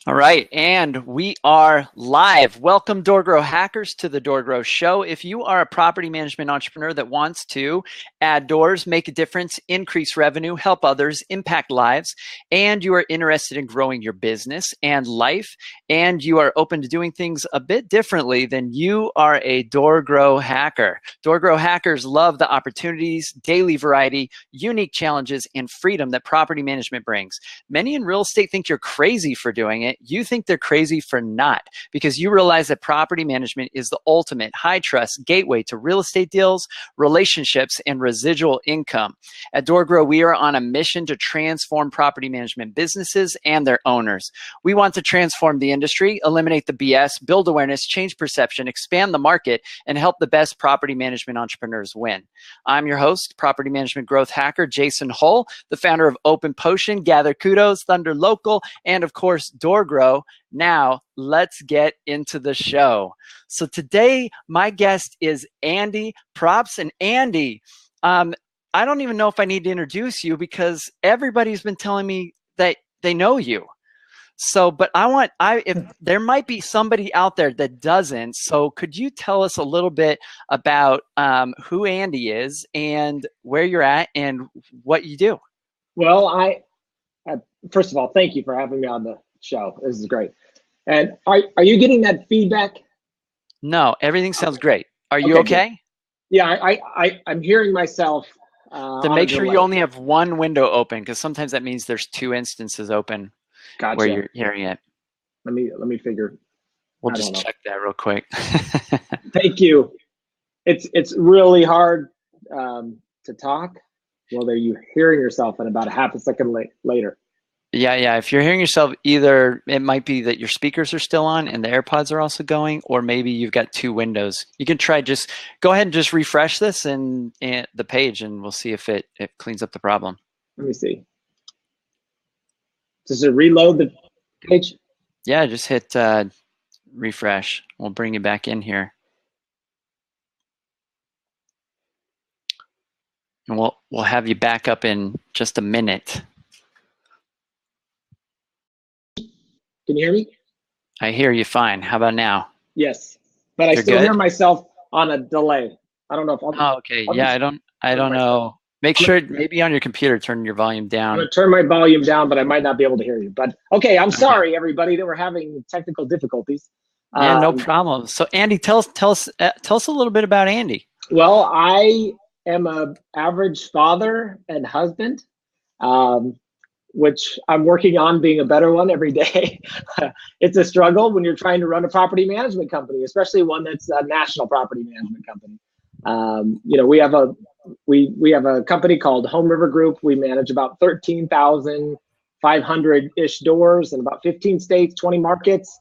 All right, and we are live. Welcome, DoorGrow hackers, to the DoorGrow show. If you are a property management entrepreneur that wants to add doors, make a difference, increase revenue, help others, impact lives, and you are interested in growing your business and life, and you are open to doing things a bit differently, then you are a DoorGrow hacker. DoorGrow hackers love the opportunities, daily variety, unique challenges, and freedom that property management brings. Many in real estate think you're crazy for doing it. You think they're crazy for not, because you realize that property management is the ultimate high trust gateway to real estate deals, relationships, and residual income. At DoorGrow, we are on a mission to transform property management businesses and their owners. We want to transform the industry, eliminate the BS, build awareness, change perception, expand the market, and help the best property management entrepreneurs win. I'm your host, property management growth hacker Jason Hull, the founder of Open Potion, Gather Kudos, Thunder Local, and of course, DoorGrow. Now, let's get into the show. So today, my guest is Andy Propst. And Andy, I don't even know if I need to introduce you because everybody's been telling me that they know you. So, but if there might be somebody out there that doesn't. So could you tell us a little bit about who Andy is and where you're at and what you do? Well, first of all, thank you for having me on the show. This is great. And are you getting that feedback? No, everything sounds great. Are you okay? Yeah, I'm hearing myself. To make sure you only have one window open, because sometimes that means there's two instances open. Gotcha. Where you're hearing it. Let me figure. We'll just check that real quick. Thank you. It's really hard to talk whether you're hearing yourself in about a half a second later. Yeah. If you're hearing yourself, either it might be that your speakers are still on and the AirPods are also going, or maybe you've got two windows. You can try go ahead and just refresh this and the page, and we'll see if it cleans up the problem. Let me see. Does it reload the page? Yeah, just hit refresh. We'll bring you back in here. And we'll have you back up in just a minute. Can you hear me? I hear you fine. How about now? Yes, but I still hear myself on a delay. I don't know if I'll okay. Yeah, I don't know. Make sure maybe on your computer, turn your volume down. I'm going to turn my volume down, but I might not be able to hear you. But okay, I'm sorry, everybody, that we're having technical difficulties. Yeah, no problem. So Andy, tell us a little bit about Andy. Well, I am an average father and husband, which I'm working on being a better one every day. It's a struggle when you're trying to run a property management company, especially one that's a national property management company. We have a company called Home River Group. We manage about 13,500-ish doors in about 15 states, 20 markets.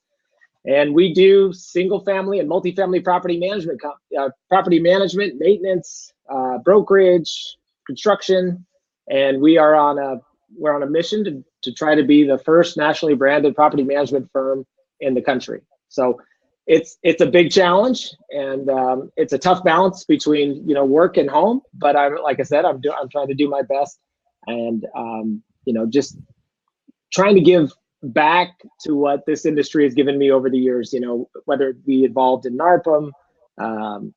And we do single family and multifamily property management, maintenance, brokerage, construction. And we're on a mission to try to be the first nationally branded property management firm in the country. So it's a big challenge, and it's a tough balance between work and home. But like I said, I'm trying to do my best, and just trying to give back to what this industry has given me over the years. Whether it be involved in NARPM, IRM,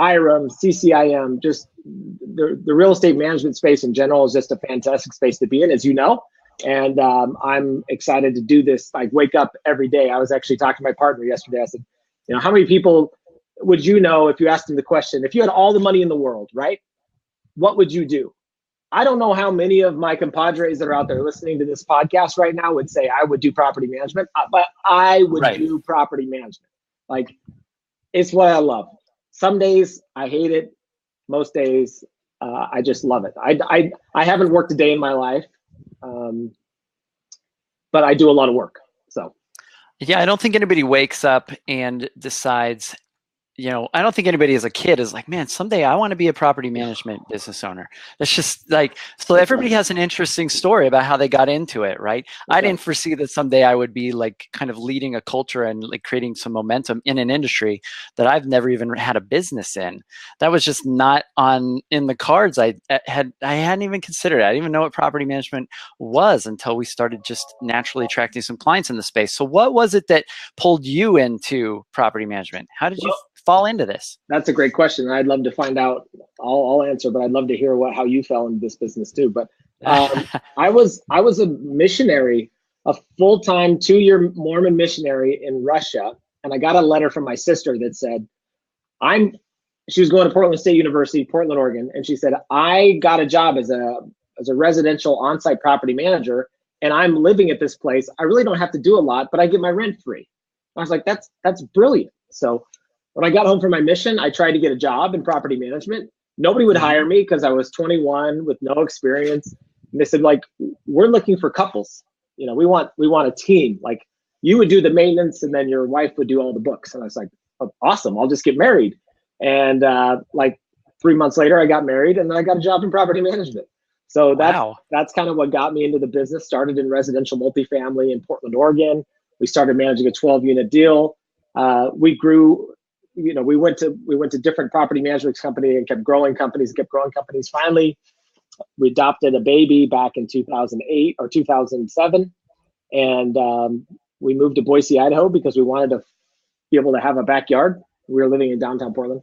CCIM, just the real estate management space in general is just a fantastic space to be in, as you know. And I'm excited to do this. I wake up every day. I was actually talking to my partner yesterday. I said, how many people would you know if you asked them the question, if you had all the money in the world, right? What would you do? I don't know how many of my compadres that are out there listening to this podcast right now would say I would do property management, but I would do property management. Like, it's what I love. Some days I hate it. Most days I just love it. I haven't worked a day in my life. But I do a lot of work. So, yeah, I don't think anybody wakes up and decides, I don't think anybody as a kid is like, man, someday I want to be a property management business owner. That's just like, so everybody has an interesting story about how they got into it, right? I didn't foresee that someday I would be like kind of leading a culture and like creating some momentum in an industry that I've never even had a business in. That was just not in the cards. I hadn't even considered it. I didn't even know what property management was until we started just naturally attracting some clients in the space. So what was it that pulled you into property management? How did you fall into this? That's a great question. I'd love to find out. I'll answer, but I'd love to hear how you fell into this business too. But I was a missionary, a full-time 2-year Mormon missionary in Russia, and I got a letter from my sister that said, she was going to Portland State University, Portland, Oregon, and she said, I got a job as a residential on-site property manager, and I'm living at this place. I really don't have to do a lot, but I get my rent free. I was like, that's brilliant. So when I got home from my mission, I tried to get a job in property management. Nobody would hire me because I was 21 with no experience. And they said, like, we're looking for couples. We want a team. Like, you would do the maintenance and then your wife would do all the books. And I was like, oh, awesome, I'll just get married. And like 3 months later, I got married and then I got a job in property management. So that's kind of what got me into the business. Started in residential multifamily in Portland, Oregon. We started managing a 12-unit deal. We grew. We went to different property management company and kept growing companies. Finally, we adopted a baby back in 2008 or 2007, and we moved to Boise, Idaho, because we wanted to be able to have a backyard. We were living in downtown Portland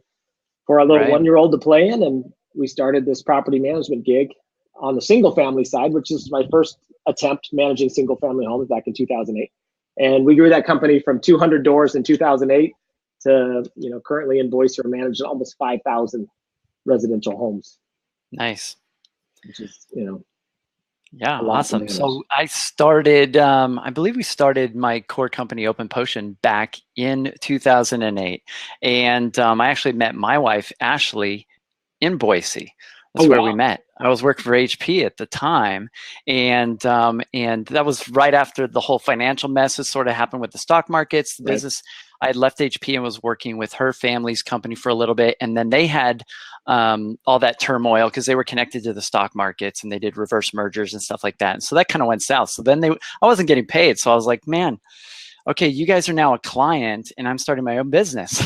for our little 1-year-old to play in, and we started this property management gig on the single family side, which is my first attempt managing single family homes back in 2008. And we grew that company from 200 doors in 2008 to, currently in Boise, we're managing almost 5,000 residential homes. Nice. Which is, yeah, awesome. So I started, I believe we started my core company, Open Potion, back in 2008. And I actually met my wife, Ashley, in Boise. That's where we met. I was working for HP at the time, and that was right after the whole financial messes sort of happened with the stock markets. The business, I had left HP and was working with her family's company for a little bit, and then they had all that turmoil because they were connected to the stock markets and they did reverse mergers and stuff like that. And so that kind of went south. So then I wasn't getting paid, so I was like, man, okay, you guys are now a client and I'm starting my own business.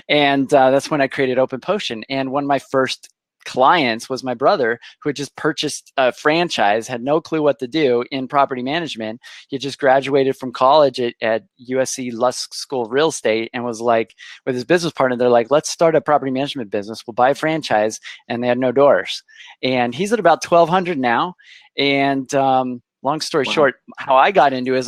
And that's when I created Open Potion. And one of my first clients was my brother, who had just purchased a franchise, had no clue what to do in property management. He just graduated from college at USC Lusk School of Real Estate and was like, with his business partner, they're like, let's start a property management business. We'll buy a franchise. And they had no doors. And he's at about 1,200 now. And long story short, how I got into it is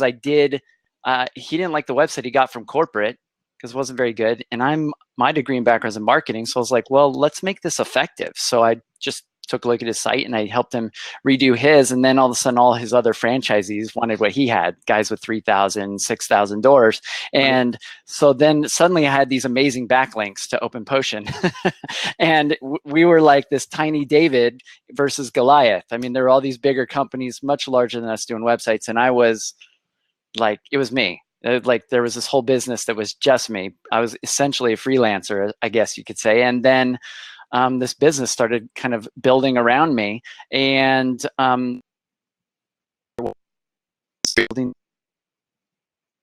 he didn't like the website he got from corporate because it wasn't very good. And my degree and background is in marketing. So I was like, well, let's make this effective. So I just took a look at his site and I helped him redo his. And then all of a sudden, all his other franchisees wanted what he had, guys with 3,000, 6,000 doors. And so then suddenly I had these amazing backlinks to Open Potion. And we were like this tiny David versus Goliath. I mean, there were all these bigger companies, much larger than us, doing websites. And I was like, it was me. Like there was this whole business that was just me. I was essentially a freelancer, I guess you could say. And then this business started kind of building around me, and building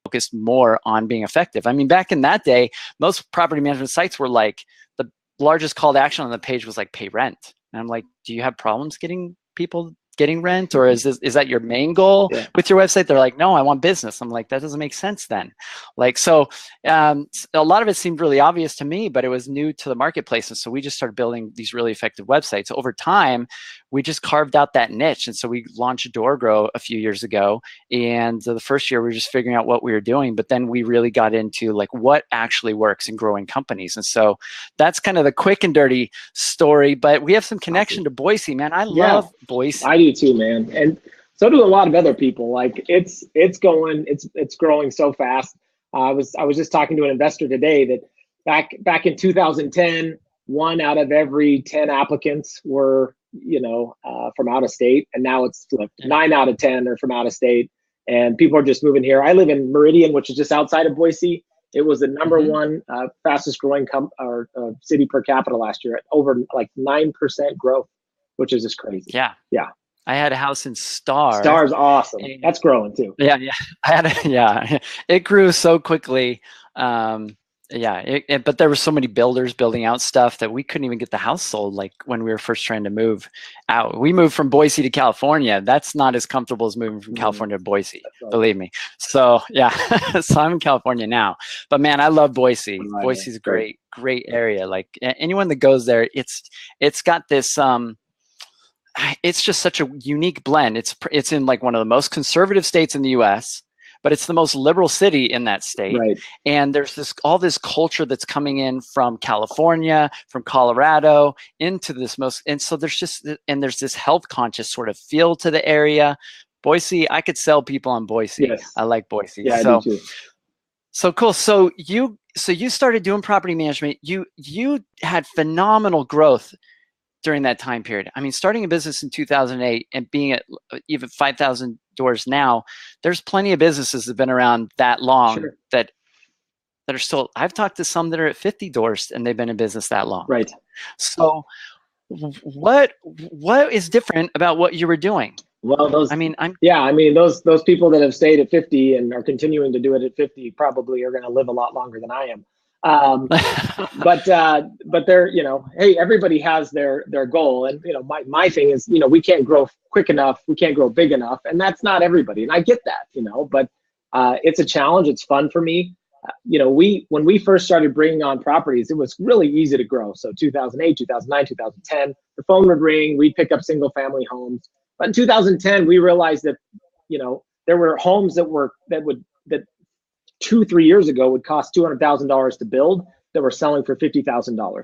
focused more on being effective. I mean, back in that day, most property management sites were like, the largest call to action on the page was like, pay rent. And I'm like, do you have problems getting people getting rent, or is that your main goal with your website? They're like, no, I want business. I'm like, that doesn't make sense then. Like, so a lot of it seemed really obvious to me, but it was new to the marketplace. And so we just started building these really effective websites. Over time, we just carved out that niche. And so we launched DoorGrow a few years ago. And the first year we were just figuring out what we were doing, but then we really got into like what actually works in growing companies. And so that's kind of the quick and dirty story, but we have some connection to Boise, man. I love Boise. I do too, man. And so do a lot of other people. Like it's growing so fast. I was just talking to an investor today that back in 2010, 1 out of every 10 applicants were, from out of state. And now it's like 9 out of 10 are from out of state, and people are just moving here. I live in Meridian, which is just outside of Boise. It was the number one fastest growing city per capita last year at over like 9% growth, which is just crazy. Yeah. Yeah. I had a house in Star. Star's awesome. That's growing too. Yeah. It grew so quickly. But there were so many builders building out stuff that we couldn't even get the house sold. Like when we were first trying to move out, we moved from Boise to California. That's not as comfortable as moving from California to Boise, believe me. So yeah, so I'm in California now, but man, I love Boise. Boise's a great area. Like anyone that goes there, it's got this, it's just such a unique blend. It's in like one of the most conservative states in the US, but it's the most liberal city in that state. Right. And there's all this culture that's coming in from California, from Colorado into this and so there's this health conscious sort of feel to the area. Boise, I could sell people on Boise. Yes. I like Boise. Yeah, I do too. So cool. So you started doing property management. You had phenomenal growth during that time period. I mean, starting a business in 2008 and being at even 5,000 doors now, there's plenty of businesses that have been around that long that are still, I've talked to some that are at 50 doors and they've been in business that long. Right. So what is different about what you were doing? Well, those people that have stayed at 50 and are continuing to do it at 50 probably are going to live a lot longer than I am. But they're, hey, everybody has their goal. And, my thing is, we can't grow quick enough. We can't grow big enough. And that's not everybody. And I get that, but it's a challenge. It's fun for me. When we first started bringing on properties, it was really easy to grow. So 2008, 2009, 2010, the phone would ring, we'd pick up single family homes. But in 2010, we realized that, there were homes that 2-3 years ago would cost $200,000 to build that were selling for $50,000.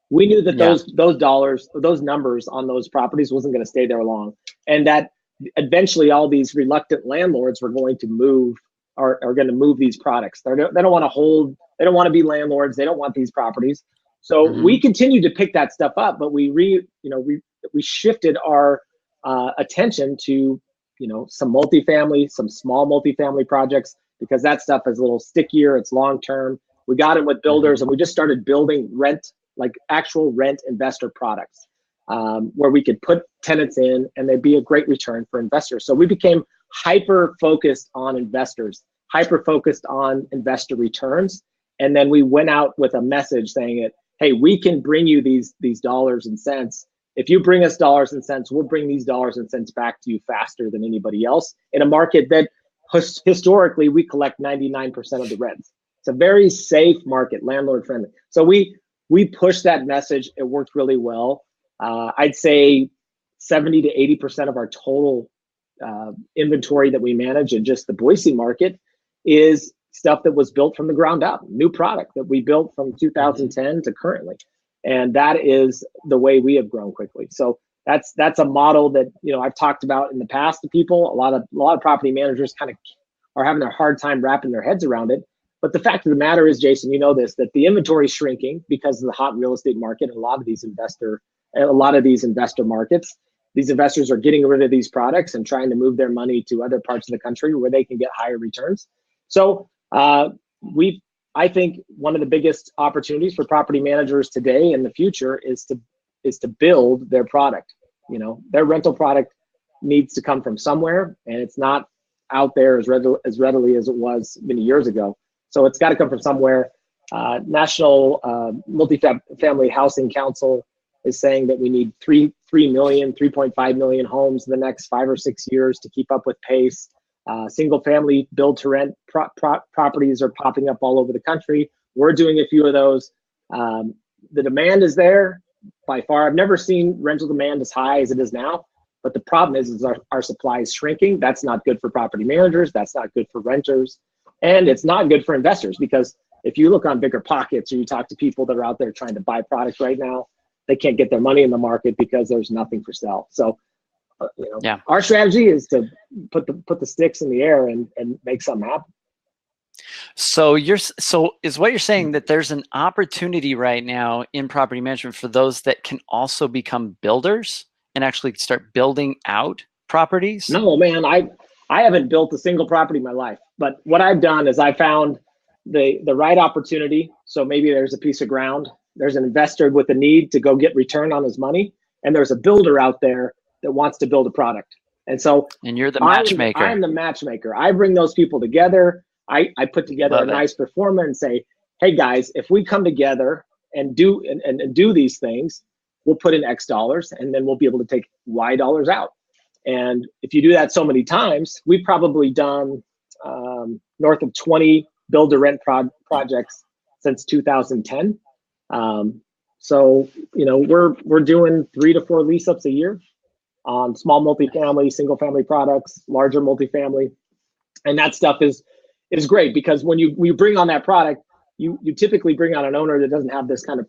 We knew that those numbers on those properties wasn't going to stay there long, and that eventually all these reluctant landlords were going to move, are going to move these products. They don't want to hold. They don't want to be landlords. They don't want these properties. So we continued to pick that stuff up, but we shifted our attention to some multifamily, some small multifamily projects, because that stuff is a little stickier. It's long term. We got in with builders and we just started building actual rent investor products where we could put tenants in and they'd be a great return for investors. So we became hyper focused on investors, hyper focused on investor returns. And then we went out with a message saying hey, we can bring you these dollars and cents. If you bring us dollars and cents, we'll bring these dollars and cents back to you faster than anybody else in a market that historically we collect 99% of the rents. It's a very safe market, landlord friendly. So we pushed that message. It worked really well. I'd say 70 to 80% of our total inventory that we manage in just the Boise market is stuff that was built from the ground up, new product that we built from 2010 to currently. And that is the way we have grown quickly. So that's a model that I've talked about in the past to people. A lot of property managers kind of are having a hard time wrapping their heads around it. But the fact of the matter is, Jason, that the inventory is shrinking because of the hot real estate market. And a lot of these investor markets, these investors are getting rid of these products and trying to move their money to other parts of the country where they can get higher returns. So I think one of the biggest opportunities for property managers today and the future is to build their product. Their rental product needs to come from somewhere, and it's not out there as readily as it was many years ago. So it's got to come from somewhere. National Multifamily Housing Council is saying that we need 3.5 million homes in the next 5 or 6 years to keep up with pace. Single family build to rent properties are popping up all over the country. We're doing a few of those. The demand is there by far. I've never seen rental demand as high as it is now, but the problem is our supply is shrinking. That's not good for property managers. That's not good for renters. And it's not good for investors, because if you look on Bigger Pockets or you talk to people that are out there trying to buy products right now, they can't get their money in the market because there's nothing for sale. So our strategy is to put the sticks in the air and make something happen. So is what you're saying that there's an opportunity right now in property management for those that can also become builders and actually start building out properties? No, man, I haven't built a single property in my life. But what I've done is I found the right opportunity. So maybe there's a piece of ground, there's an investor with a need to go get return on his money, and there's a builder out there that wants to build a product. And so and you're the matchmaker. I'm the matchmaker. I bring those people together. I put together a nice performance and say, hey guys, if we come together and do these things, we'll put in X dollars, and then we'll be able to take Y dollars out. And if you do that so many times, we've probably done north of 20 build-to-rent projects since 2010. So we're doing 3 to 4 lease-ups a year on small multifamily, single-family products, larger multifamily, and that stuff is great, because when you bring on that product, you typically bring on an owner that doesn't have this kind of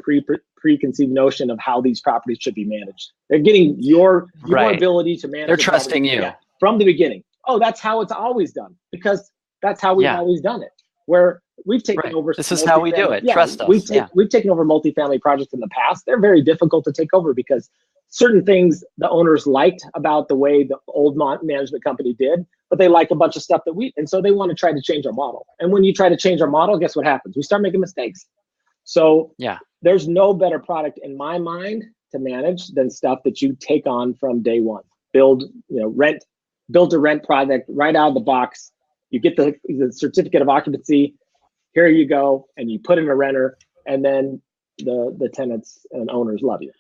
preconceived notion of how these properties should be managed. They're getting your ability to manage. They're trusting you from the beginning. Oh, that's how it's always done, because that's how we've always done it. Where we've taken over. This is how we do it. Trust us. We've taken over multifamily projects in the past. They're very difficult to take over because certain things the owners liked about the way the old management company did, but they like a bunch of stuff and so they want to try to change our model. And when you try to change our model, guess what happens? We start making mistakes. So there's no better product in my mind to manage than stuff that you take on from day one. Build to rent product right out of the box. You get the certificate of occupancy. Here you go, and you put in a renter, and then the tenants and owners love you.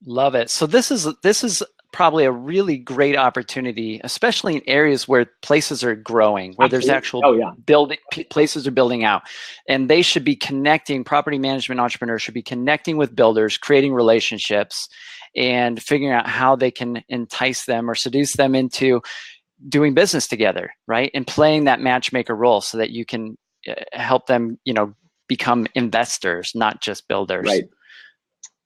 Love it. So this is probably a really great opportunity, especially in areas where places are growing, where there's actual places are building out, and they should be connecting. Property management entrepreneurs should be connecting with builders, creating relationships, and figuring out how they can entice them or seduce them into doing business together, right? And playing that matchmaker role so that you can help them, become investors, not just builders. Right.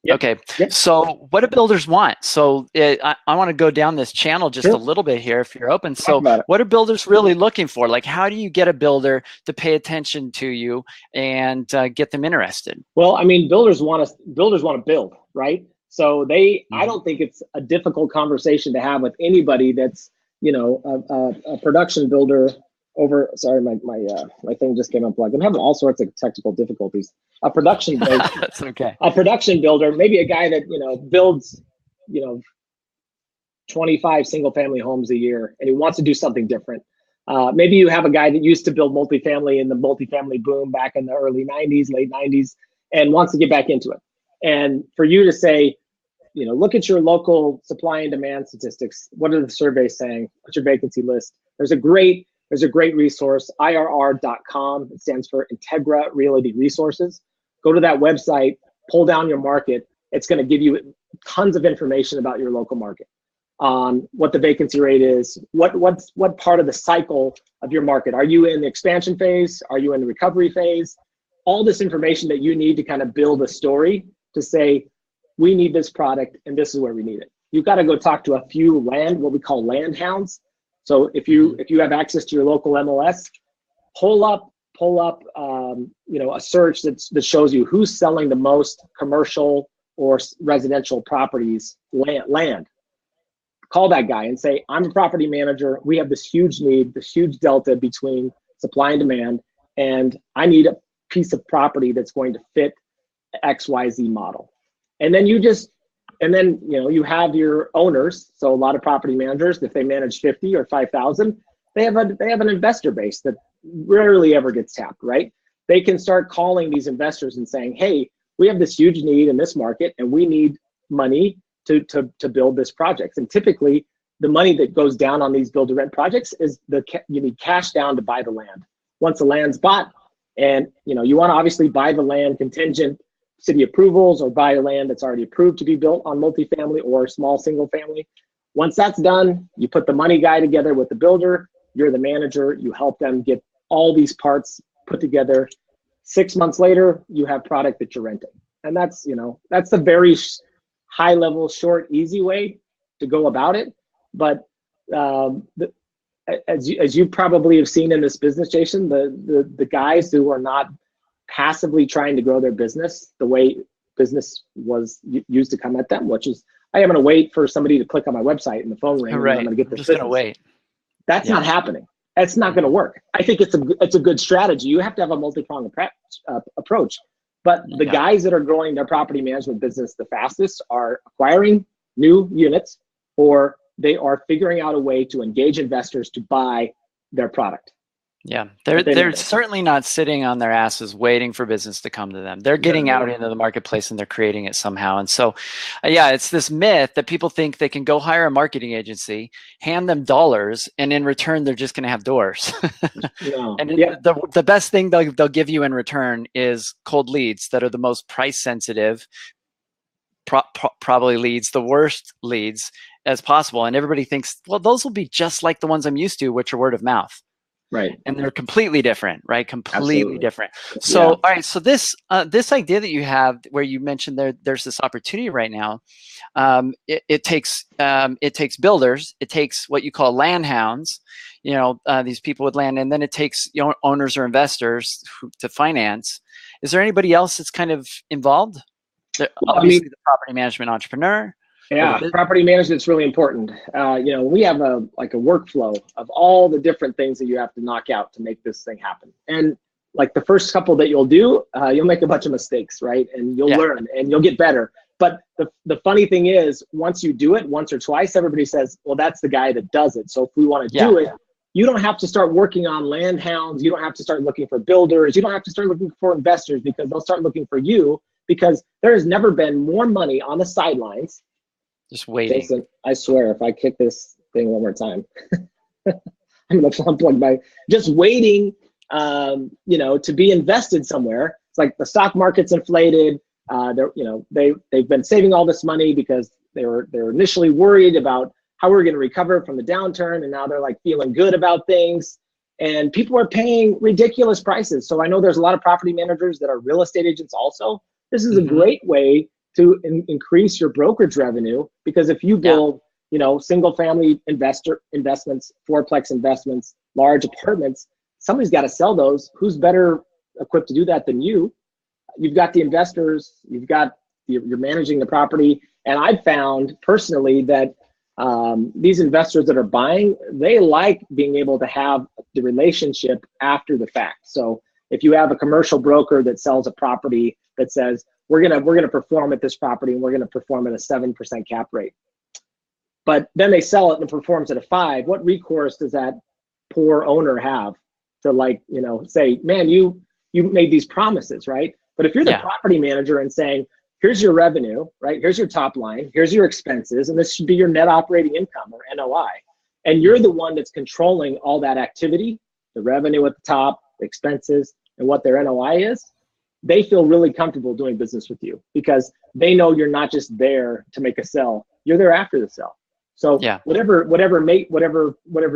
Yep. Okay. Yep. So what do builders want? So I want to go down this channel just a little bit here if you're open. So what are builders really looking for? Like, how do you get a builder to pay attention to you and get them interested? Well, I mean, builders want to build, right? So I don't think it's a difficult conversation to have with anybody that's, a production builder over. Sorry, my thing just came unplugged. I'm having all sorts of technical difficulties. A production builder. That's okay. A production builder, maybe a guy that builds 25 single family homes a year, and he wants to do something different. Maybe you have a guy that used to build multifamily in the multifamily boom back in the early 90s, late 90s, and wants to get back into it. And for you to say, look at your local supply and demand statistics. What are the surveys saying? What's your vacancy list? There's a great resource, IRR.com. It stands for Integra Realty Resources. Go to that website, pull down your market. It's going to give you tons of information about your local market, on what the vacancy rate is, what part of the cycle of your market. Are you in the expansion phase? Are you in the recovery phase? All this information that you need to kind of build a story to say, we need this product and this is where we need it. You've got to go talk to a few what we call land hounds. So if you have access to your local MLS, pull up a search that shows you who's selling the most commercial or residential properties, land. Call that guy and say, I'm a property manager. We have this huge need, this huge delta between supply and demand, and I need a piece of property that's going to fit XYZ model. And then you have your owners. So a lot of property managers, if they manage 50 or 5,000, they have an investor base that rarely ever gets tapped, right? They can start calling these investors and saying, hey, we have this huge need in this market and we need money to build this project. And typically the money that goes down on these build to rent projects is you need cash down to buy the land. Once the land's bought, and you want to obviously buy the land contingent city approvals, or buy land that's already approved to be built on multifamily or small single family. Once that's done, you put the money guy together with the builder, you're the manager, you help them get all these parts put together. 6 months later, you have product that you're renting. And that's the very high level, short, easy way to go about it. But as you probably have seen in this business, Jason, the guys who are not passively trying to grow their business the way business was used to come at them, which is, hey, I'm going to wait for somebody to click on my website and the phone ring. Right. And I'm going to get this. I'm just going to wait. That's not happening. It's not going to work. I think it's a good strategy. You have to have a multi-pronged approach. But the guys that are growing their property management business the fastest are acquiring new units, or they are figuring out a way to engage investors to buy their product. Yeah, they're certainly not sitting on their asses waiting for business to come to them. They're getting out into the marketplace and they're creating it somehow. And so, yeah, it's this myth that people think they can go hire a marketing agency, hand them dollars, and in return they're just going to have doors. And the best thing they'll give you in return is cold leads that are the most price sensitive, probably leads, the worst leads as possible. And everybody thinks, well, those will be just like the ones I'm used to, which are word of mouth. Right. And they're completely different, right? Completely different. So, all right. So this idea that you have, where you mentioned there's this opportunity right now, it takes builders, it takes what you call land hounds, these people with land, and then it takes owners or investors to finance. Is there anybody else that's kind of involved? Obviously, the property management entrepreneur. Yeah, property management is really important. We have a workflow of all the different things that you have to knock out to make this thing happen. And like the first couple that you'll do, you'll make a bunch of mistakes, right? And you'll learn and you'll get better. But the funny thing is, once you do it once or twice, everybody says, well, that's the guy that does it. So if we want to do it, you don't have to start working on land hounds. You don't have to start looking for builders. You don't have to start looking for investors, because they'll start looking for you, because there has never been more money on the sidelines. Just waiting. Jason, I swear, if I kick this thing one more time, I'm gonna unplug my. Just waiting, to be invested somewhere. It's like the stock market's inflated. They've been saving all this money because they were initially worried about how we're going to recover from the downturn, and now they're like feeling good about things. And people are paying ridiculous prices. So I know there's a lot of property managers that are real estate agents also. This is a great way to increase your brokerage revenue, because if you build, single family investments, fourplex investments, large apartments, somebody's got to sell those. Who's better equipped to do that than you? You've got the investors, you're managing the property. And I've found personally that these investors that are buying, they like being able to have the relationship after the fact. So if you have a commercial broker that sells a property that says, we're gonna perform at this property and we're gonna perform at a 7% cap rate, but then they sell it and it performs at a 5%, what recourse does that poor owner have to say, man, you made these promises, right? But if you're the property manager and saying, here's your revenue, right? Here's your top line, here's your expenses, and this should be your net operating income, or NOI. And you're the one that's controlling all that activity, the revenue at the top, the expenses, and what their NOI is. They feel really comfortable doing business with you, because they know you're not just there to make a sell, you're there after the sell. So whatever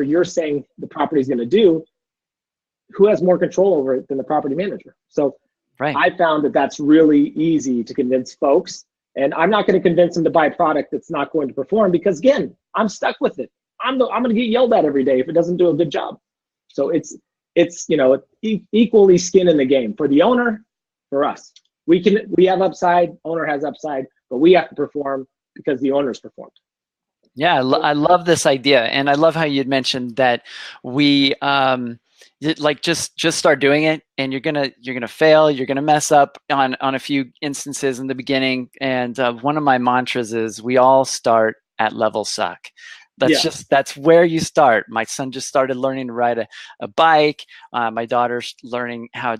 you're saying the property is going to do, who has more control over it than the property manager? So I found that that's really easy to convince folks, and I'm not going to convince them to buy a product that's not going to perform, because again, I'm stuck with it. I'm going to get yelled at every day if it doesn't do a good job. So it's equally skin in the game for the owner. For us, we have upside, owner has upside, but we have to perform because the owner's performed. Yeah, I love this idea, and I love how you'd mentioned that we just start doing it, and you're gonna fail, you're gonna mess up on a few instances in the beginning. And one of my mantras is, we all start at level suck. That's where you start. My son just started learning to ride a bike. My daughter's learning how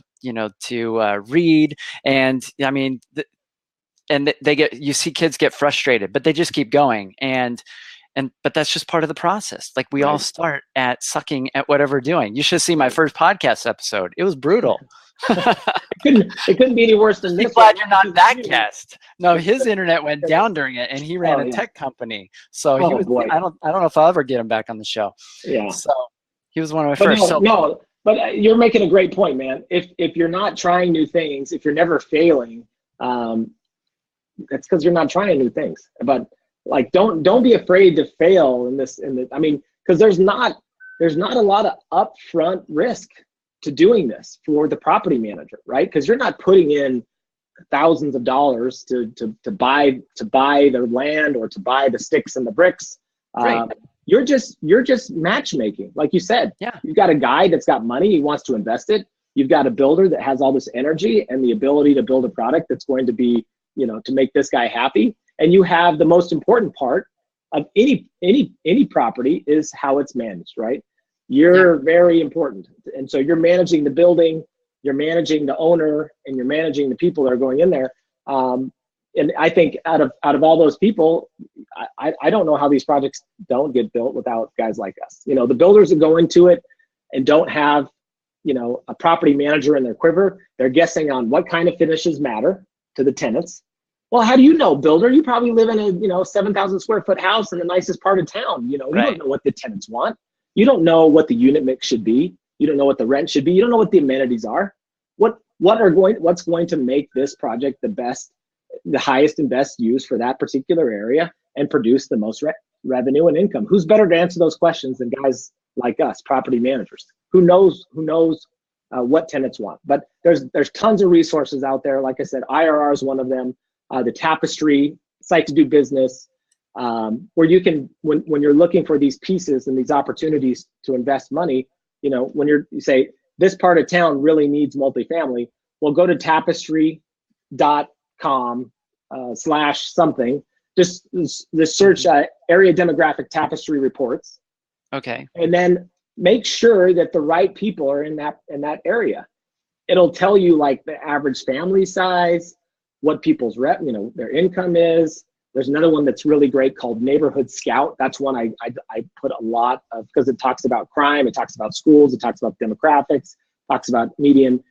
to read, and I mean, you see kids get frustrated, but they just keep going, but that's just part of the process. Like, we all start at sucking at whatever we're doing. You should see my first podcast episode. It was brutal. It couldn't be any worse than this. I'm glad you're not that guest. No, his internet went down during it, and he ran a tech company. So he was. Boy. I don't know if I'll ever get him back on the show. Yeah. So he was one of my first. But you're making a great point, man. If you're not trying new things, if you're never failing, that's because you're not trying new things. But don't be afraid to fail because there's not a lot of upfront risk to doing this for the property manager, right? Because you're not putting in thousands of dollars to buy the land or to buy the sticks and the bricks. you're just matchmaking. Like you said, Yeah. you've got a guy that's got money, he wants to invest it. You've got a builder that has all this energy and the ability to build a product that's going to be, to make this guy happy. And you have the most important part of any property is how it's managed, right? You're very important. And so you're managing the building, you're managing the owner, and you're managing the people that are going in there. And I think out of all those people, I don't know how these projects don't get built without guys like us. The builders that go into it and don't have, a property manager in their quiver, they're guessing on what kind of finishes matter to the tenants. Well, how do you know, builder? You probably live in a 7,000 square foot house in the nicest part of town. You don't know what the tenants want. You don't know what the unit mix should be. You don't know what the rent should be. You don't know what the amenities are. What's going to make this project the highest and best use for that particular area and produce the most revenue and income? Who's better to answer those questions than guys like us, property managers? Who knows what tenants want? But there's tons of resources out there. Like I said, IRR is one of them. The Tapestry site to do business, where you can, when you're looking for these pieces and these opportunities to invest money, when you say this part of town really needs multifamily, well, go to tapestry.com/something. Just search area demographic Tapestry reports. Okay. And then make sure that the right people are in that area. It'll tell you like the average family size, what people's their income is. There's another one that's really great called Neighborhood Scout. That's one I put a lot of, because it talks about crime, it talks about schools, it talks about demographics, talks about median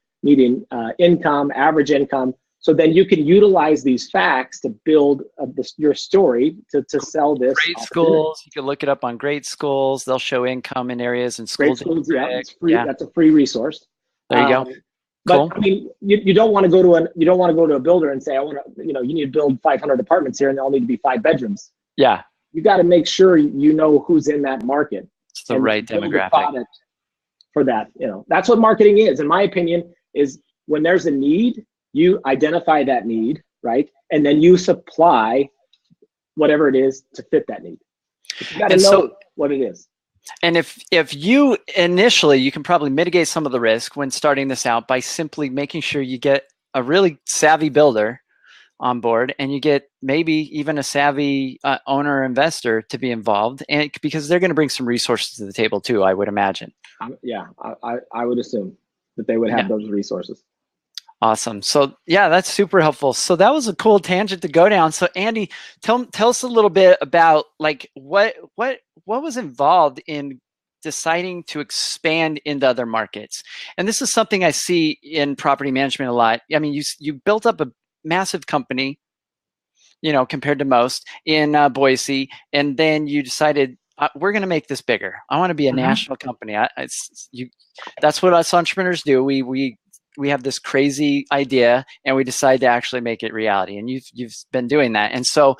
income, average income. So then you can utilize these facts to build your story to sell this. Great schools. You can look it up on Great Schools. They'll show income in areas and schools. Great Schools, yeah, it's free. Yeah. That's a free resource. There you go. But I mean, you don't want to go to a builder and say, I want to, you need to build 500 apartments here and they all need to be 5 bedrooms. Yeah. You got to make sure you know who's in that market. It's the right demographic product for that. That's what marketing is, in my opinion, is when there's a need, you identify that need, right? And then you supply whatever it is to fit that need. You got to know what it is. And if you initially, you can probably mitigate some of the risk when starting this out by simply making sure you get a really savvy builder on board, and you get maybe even a savvy owner or investor to be involved, and because they're going to bring some resources to the table too, I would imagine. Yeah, I would assume that they would have those resources. Awesome. So yeah, that's super helpful. So that was a cool tangent to go down. So Andy, tell us a little bit about like what was involved in deciding to expand into other markets. And this is something I see in property management a lot. I mean, you built up a massive company, compared to most in Boise, and then you decided we're going to make this bigger. I want to be a national company. That's what us entrepreneurs do. We have this crazy idea and we decide to actually make it reality. And you've been doing that. And so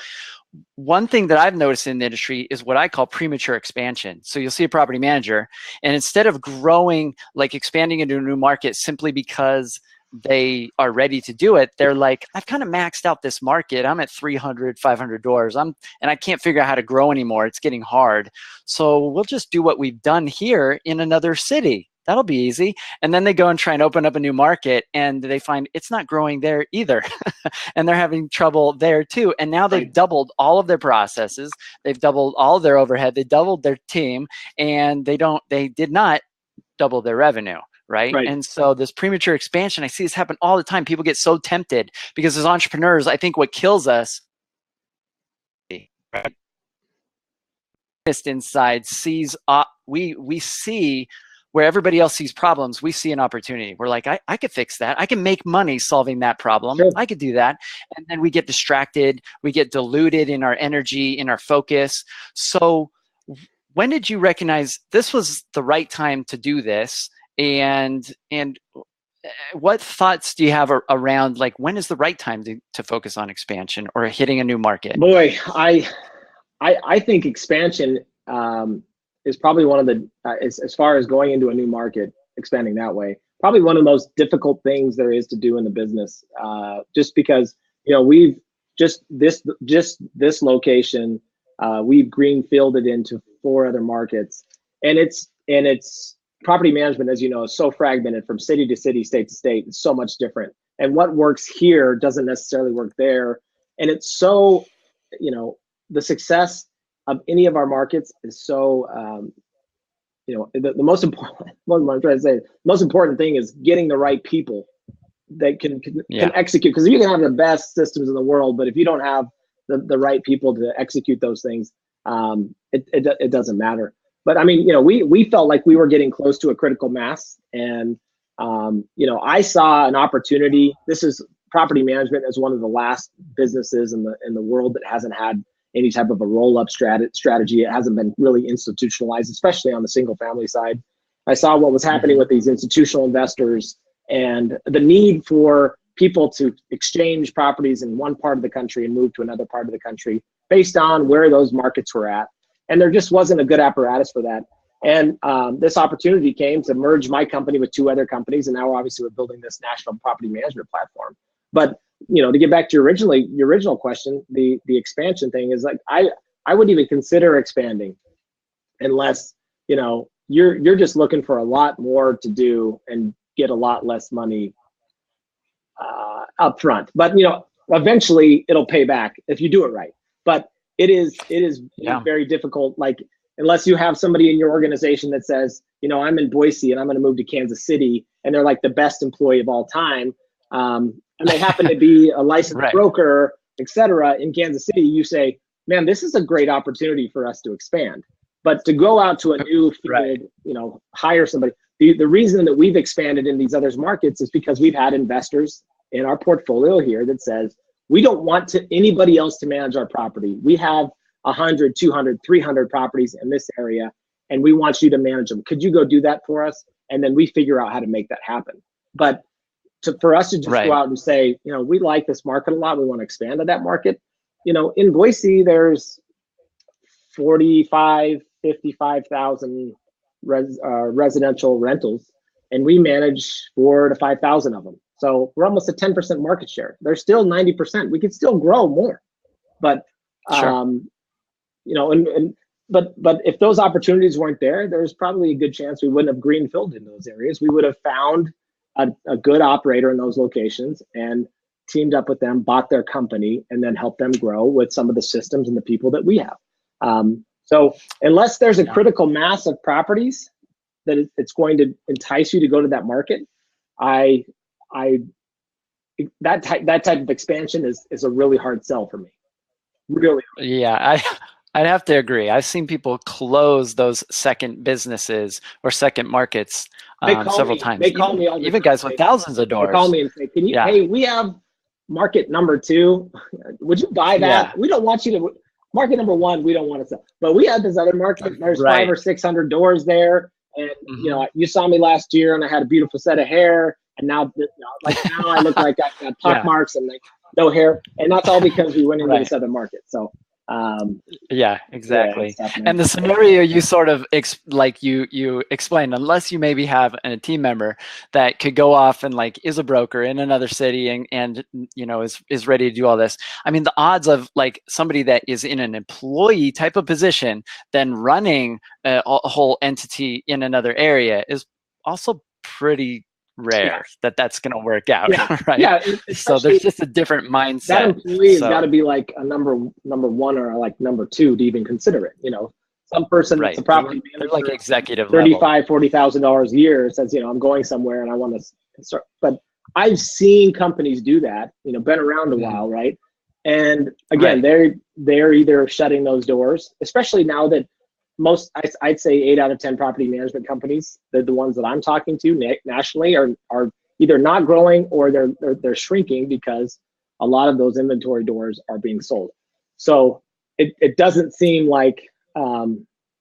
one thing that I've noticed in the industry is what I call premature expansion. So you'll see a property manager, and instead of growing, like expanding into a new market simply because they are ready to do it, they're like, I've kind of maxed out this market. I'm at 300, 500 doors. And I can't figure out how to grow anymore. It's getting hard. So we'll just do what we've done here in another city. That'll be easy. And then they go and try and open up a new market, and they find it's not growing there either. And they're having trouble there too. And now they've doubled all of their processes. They've doubled all of their overhead. They doubled their team, and they did not double their revenue. Right? And so this premature expansion, I see this happen all the time. People get so tempted because as entrepreneurs, I think what kills us, right? Inside sees, we see where everybody else sees problems, we see an opportunity. We're like, I could fix that. I can make money solving that problem. Sure. I could do that. And then we get distracted. We get diluted in our energy, in our focus. So when did you recognize this was the right time to do this? And what thoughts do you have around like when is the right time to focus on expansion or hitting a new market? Boy, I think expansion is probably one of the as far as going into a new market, expanding that way, probably one of the most difficult things there is to do in the business. Just because we've this location, we've greenfielded into 4 other markets, and it's property management, as you know, is so fragmented from city to city, state to state. It's so much different, and what works here doesn't necessarily work there, and it's so, the success of any of our markets is so, the most important. What I'm trying to say, most important thing is getting the right people that can execute, because you can have the best systems in the world, but if you don't have the right people to execute those things, it doesn't matter. But I mean, we felt like we were getting close to a critical mass, and I saw an opportunity. This is property management as one of the last businesses in the world that hasn't had any type of a roll-up strategy. It hasn't been really institutionalized, especially on the single family side. I saw what was happening with these institutional investors and the need for people to exchange properties in one part of the country and move to another part of the country based on where those markets were at. And there just wasn't a good apparatus for that. And this opportunity came to merge my company with 2 other companies. And now obviously we're building this national property management platform. But, to get back to your original question, the expansion thing is like, I wouldn't even consider expanding unless, you're just looking for a lot more to do and get a lot less money up front. But eventually it'll pay back if you do it right. But it is very difficult. Like, unless you have somebody in your organization that says, I'm in Boise and I'm going to move to Kansas City, and they're like the best employee of all time, and they happen to be a licensed broker, et cetera, in Kansas City, you say, man, this is a great opportunity for us to expand. But to go out to a new field, hire somebody. The reason that we've expanded in these other markets is because we've had investors in our portfolio here that says, we don't want anybody else to manage our property. We have 100, 200, 300 properties in this area, and we want you to manage them. Could you go do that for us? And then we figure out how to make that happen. But for us to just go out and say, we like this market a lot, we want to expand to that market. In Boise, there's 55,000 residential rentals, and we manage 4,000 to 5,000 of them. So we're almost at 10% market share. There's still 90%. We could still grow more, but but if those opportunities weren't there, there's probably a good chance we wouldn't have greenfielded in those areas. We would have found a good operator in those locations and teamed up with them, bought their company, and then helped them grow with some of the systems and the people that we have. So unless there's a critical mass of properties that it's going to entice you to go to that market, that type of expansion is a really hard sell for me. Really hard. Yeah, I'd have to agree. I've seen people close those second businesses or second markets several times. They call me all the even time. guys with thousands of doors. They call me and say, "Can you? Hey, we have market number 2. Would you buy that? We don't want you to. Market number 1, we don't want to sell, but we have this other market. There's 500 or 600 doors there, and you saw me last year, and I had a beautiful set of hair, and now now I look like I got pock marks and like no hair, and that's all because we went into this other market. So exactly. And the scenario you sort of you explained, unless you maybe have a team member that could go off and is a broker in another city and is ready to do all this. I mean, the odds of somebody that is in an employee type of position then running a whole entity in another area is also pretty rare that's going to work out, right? Yeah. So there's just a different mindset. That employee has got to be like a number 1 or number 2 to even consider it. Some person that's a property manager, like executive $35,000, $40,000 a year says, I'm going somewhere and I want to start. But I've seen companies do that. Been around a while, right? And again, they're either shutting those doors, especially now that I'd say 8 out of 10 property management companies, the ones that I'm talking to nationally, are either not growing or they're shrinking because a lot of those inventory doors are being sold. So it doesn't seem like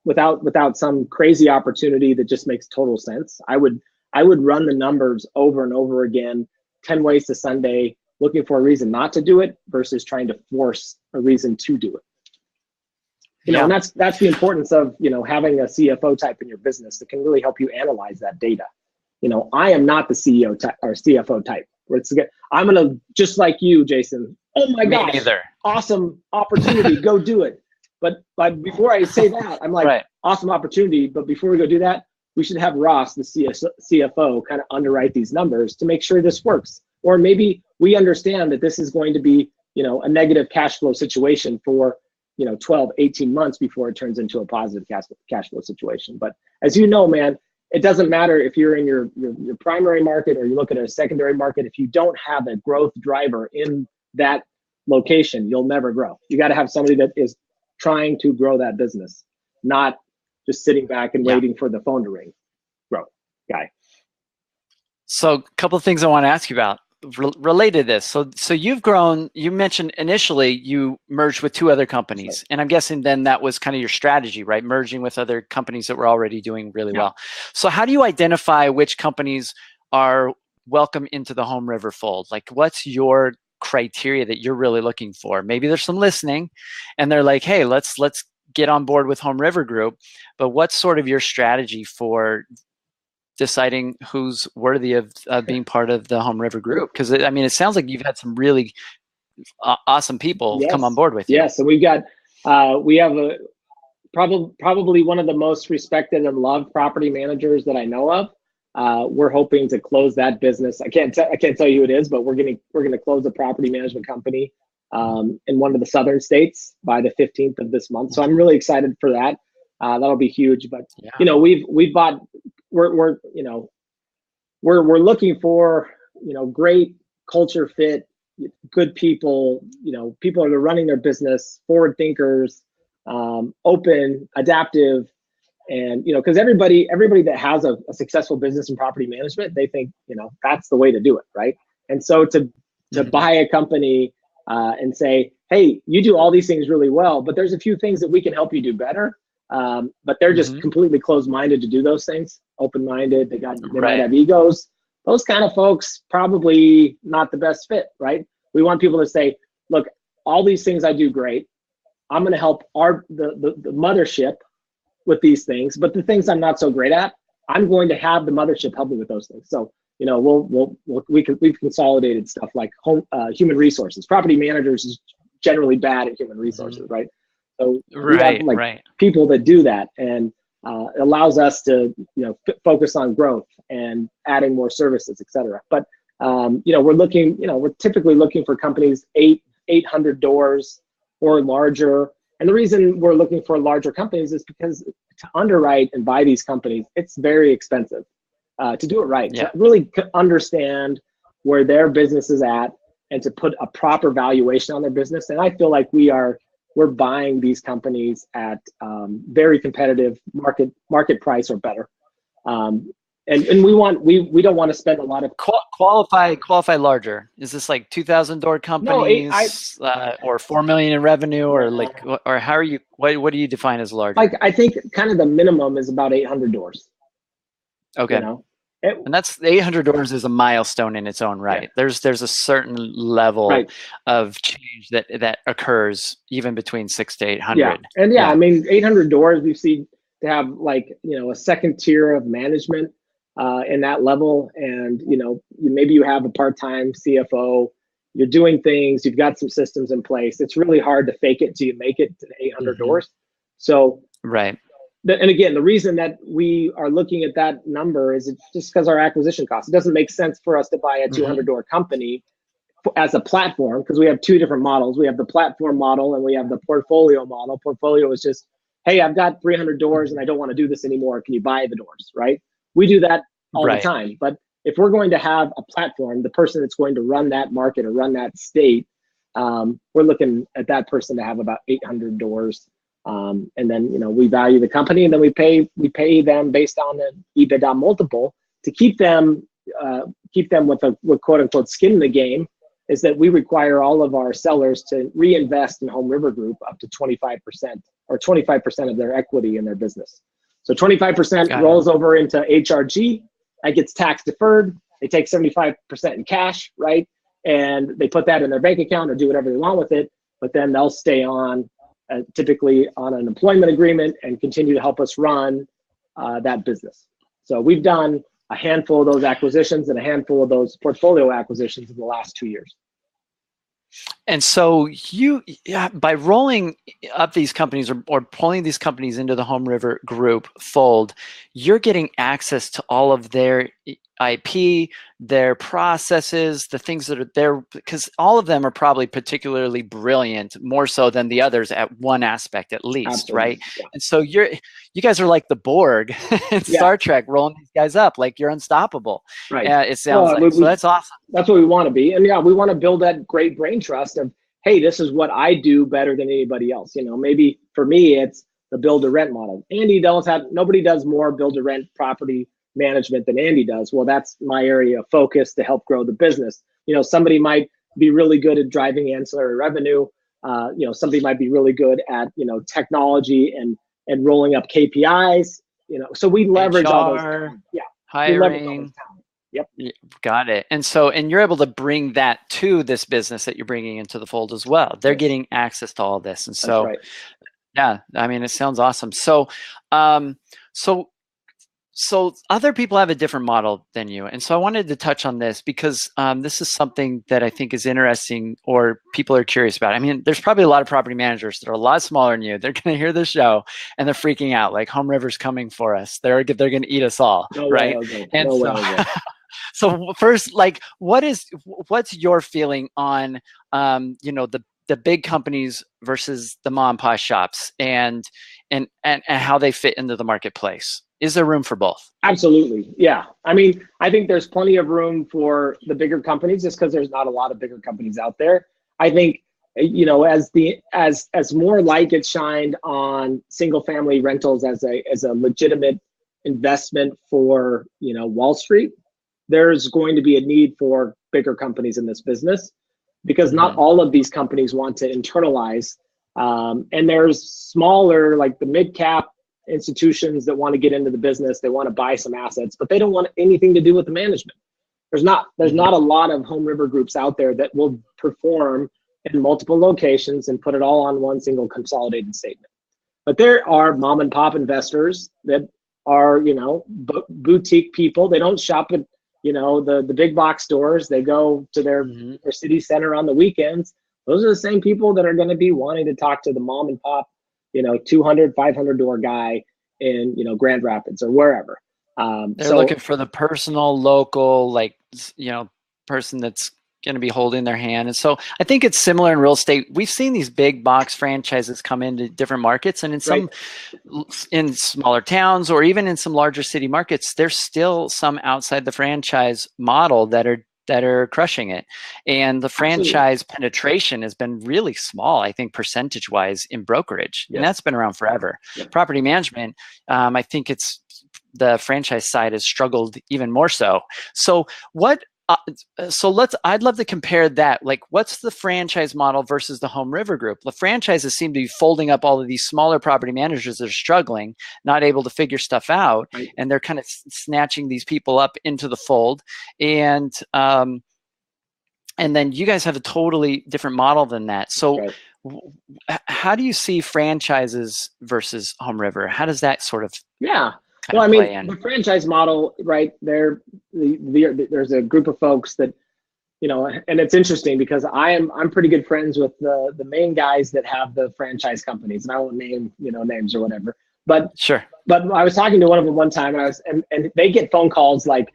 without some crazy opportunity that just makes total sense, I would run the numbers over and over again, 10 ways to Sunday, looking for a reason not to do it versus trying to force a reason to do it. And that's the importance of, having a CFO type in your business that can really help you analyze that data. I am not the CEO type or CFO type where I'm going to, just like you, Jason, oh my gosh, awesome opportunity, go do it. But before I say that, I'm like, Right. awesome opportunity. But before we go do that, we should have Ross, the CFO, kind of underwrite these numbers to make sure this works. Or maybe we understand that this is going to be, a negative cash flow situation for, 12, 18 months before it turns into a positive cash flow situation. But as you know, man, it doesn't matter if you're in your primary market or you look at a secondary market. If you don't have a growth driver in that location, you'll never grow. You got to have somebody that is trying to grow that business, not just sitting back and waiting for the phone to ring. Grow guy. So a couple of things I want to ask you about related to this. So you've grown. You mentioned initially you merged with 2 other companies, and I'm guessing then that was kind of your strategy, right? Merging with other companies that were already doing really well. So how do you identify which companies are welcome into the Home River fold? Like, what's your criteria that you're really looking for? Maybe there's some listening, and they're like, "Hey, let's get on board with Home River Group." But what's sort of your strategy for deciding who's worthy of being part of the Home River Group? Because it sounds like you've had some really awesome people come on board with you. Yes, so we have probably one of the most respected and loved property managers that I know of. We're hoping to close that business. I can't tell you who it is, but we're gonna close a property management company in one of the southern states by the 15th of this month. So I'm really excited for that. That'll be huge. But we've bought. We're looking for great culture fit, good people, people that are running their business, forward thinkers, open, adaptive, and because everybody that has a successful business in property management, they think that's the way to do it, right? And so to buy a company and say, hey, you do all these things really well, but there's a few things that we can help you do better. But they're just completely closed-minded to do those things, open-minded. They might have egos. Those kind of folks probably not the best fit, right? We want people to say, look, all these things I do great. I'm going to help the mothership with these things, but the things I'm not so great at, I'm going to have the mothership help me with those things. So we've consolidated stuff like human resources. Property managers is generally bad at human resources, right? So we have people that do that, and allows us to focus on growth and adding more services, et cetera. But we're typically looking for companies 800 doors or larger. And the reason we're looking for larger companies is because to underwrite and buy these companies, it's very expensive to do it right. To really understand where their business is at and to put a proper valuation on their business. And I feel like we're buying these companies at very competitive market price or better. And we don't want to spend a lot of qualify larger. Is this like 2,000 door companies or 4 million in revenue, or or how are you? What do you define as larger? I think kind of the minimum is about 800 doors. Okay. And that's 800 doors is a milestone in its own right. There's a certain level of change that occurs even between 600 to 800. And I mean, 800 doors, we see to have a second tier of management in that level. And, maybe you have a part-time CFO, you're doing things, you've got some systems in place. It's really hard to fake it till you make it to the 800 doors. So, and again, the reason that we are looking at that number is it's just because our acquisition costs. It doesn't make sense for us to buy a 200 door company as a platform, because we have 2 different models. We have the platform model and we have the portfolio model. Portfolio is just, hey, I've got 300 doors and I don't want to do this anymore. Can you buy the doors, right? We do that all the time. But if we're going to have a platform, the person that's going to run that market or run that state, we're looking at that person to have about 800 doors. And then, we value the company, and then we pay them based on the EBITDA multiple to keep them with quote unquote skin in the game. Is that we require all of our sellers to reinvest in Home River Group up to 25% or 25% of their equity in their business. So 25% rolls over into HRG. That gets tax deferred. They take 75% in cash, right? And they put that in their bank account or do whatever they want with it. But then they'll stay on, typically on an employment agreement, and continue to help us run that business. So we've done a handful of those acquisitions and a handful of those portfolio acquisitions in the last 2 years. And so by rolling up these companies or pulling these companies into the Home River Group fold, you're getting access to all of their IP, their processes, the things that are there, because all of them are probably particularly brilliant, more so than the others at one aspect at least, right? Absolutely. Yeah. And so you guys are like the Borg in Yeah. Star Trek, rolling these guys up like you're unstoppable. Right. It sounds Well, like. So that's awesome. that's what we want to be. And yeah, we want to build that great brain trust of, hey, this is what I do better than anybody else. Maybe for me, it's the build to rent model. Nobody does more build to rent property management than Andy does. Well, that's my area of focus to help grow the business. Somebody might be really good at driving ancillary revenue. Somebody might be really good at, technology and rolling up KPIs, so we leverage all those. Yeah. Hiring. Yep. Got it. And you're able to bring that to this business that you're bringing into the fold as well. They're getting access to all this. And so, right. Yeah, I mean, it sounds awesome. So, so other people have a different model than you. And so I wanted to touch on this because this is something that I think is interesting or people are curious about. I mean, there's probably a lot of property managers that are a lot smaller than you. They're going to hear the show and they're freaking out like Home River's coming for us. They're going to eat us all, no right? Way, and no so, way. So first, like, what's your feeling on, the big companies versus the mom and pop shops and how they fit into the marketplace? Is there room for both? Absolutely. Yeah. I mean, I think there's plenty of room for the bigger companies just because there's not a lot of bigger companies out there. I think, as more light gets shined on single family rentals as a legitimate investment for, Wall Street, there's going to be a need for bigger companies in this business because not all of these companies want to internalize. And there's smaller, like the mid-cap institutions that want to get into the business. They want to buy some assets, but they don't want anything to do with the management. There's not a lot of Home River groups out there that will perform in multiple locations and put it all on one single consolidated statement. But there are mom and pop investors that are, boutique people. They don't shop at, the big box stores. They go to their city center on the weekends. Those are the same people that are going to be wanting to talk to the mom and pop, 200, 500 door guy in, Grand Rapids or wherever. They're looking for the personal, local, person that's going to be holding their hand. And so I think it's similar in real estate. We've seen these big box franchises come into different markets, and in smaller towns or even in some larger city markets, there's still some outside the franchise model that are crushing it. And the franchise penetration has been really small, I think, percentage wise in brokerage. And that's been around forever. Property management, I think the franchise side has struggled even more so. So I'd love to compare that. Like, what's the franchise model versus the Home River Group? The franchises seem to be folding up all of these smaller property managers that are struggling, not able to figure stuff out, and they're kind of snatching these people up into the fold. And then you guys have a totally different model than that. So how do you see franchises versus Home River? How does that sort of well, I mean, the franchise model, right there, there's a group of folks that, and it's interesting because I'm pretty good friends with the main guys that have the franchise companies, and I won't name, names or whatever, but sure. But I was talking to one of them one time, and they get phone calls like,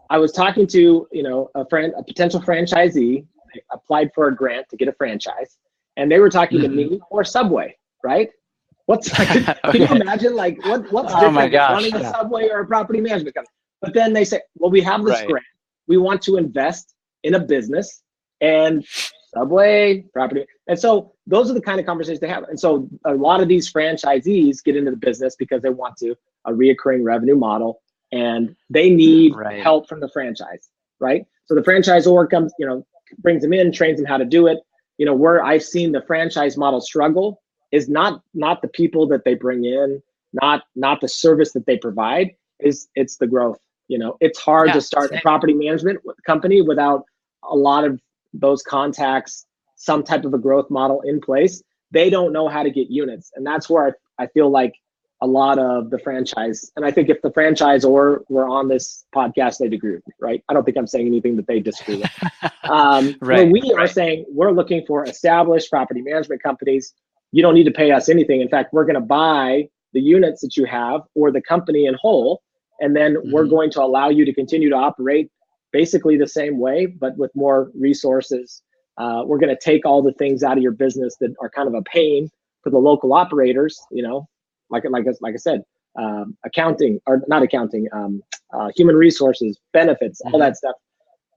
I was talking to, a potential franchisee, applied for a grant to get a franchise, and they were talking to me or Subway, right? Can you imagine what's different running a Subway or a property management company? But then they say, well, we have this grant. We want to invest in a business and Subway, property. And so those are the kind of conversations they have. And so a lot of these franchisees get into the business because they want a reoccurring revenue model, and they need help from the franchise, right? So the franchisor comes, brings them in, trains them how to do it. Where I've seen the franchise model struggle is not the people that they bring in, not the service that they provide. It's the growth. It's hard to start a property management company without a lot of those contacts, some type of a growth model in place. They don't know how to get units, and that's where I feel like a lot of the franchise, and I think if the franchisor were on this podcast, they'd agree with me, right? I don't think I'm saying anything that they disagree with. Where Right. we are saying we're looking for established property management companies. You don't need to pay us anything. In fact, we're going to buy the units that you have or the company in whole, and then we're going to allow you to continue to operate basically the same way, but with more resources. We're going to take all the things out of your business that are kind of a pain for the local operators, like I said, accounting, or not accounting, human resources, benefits, all that stuff.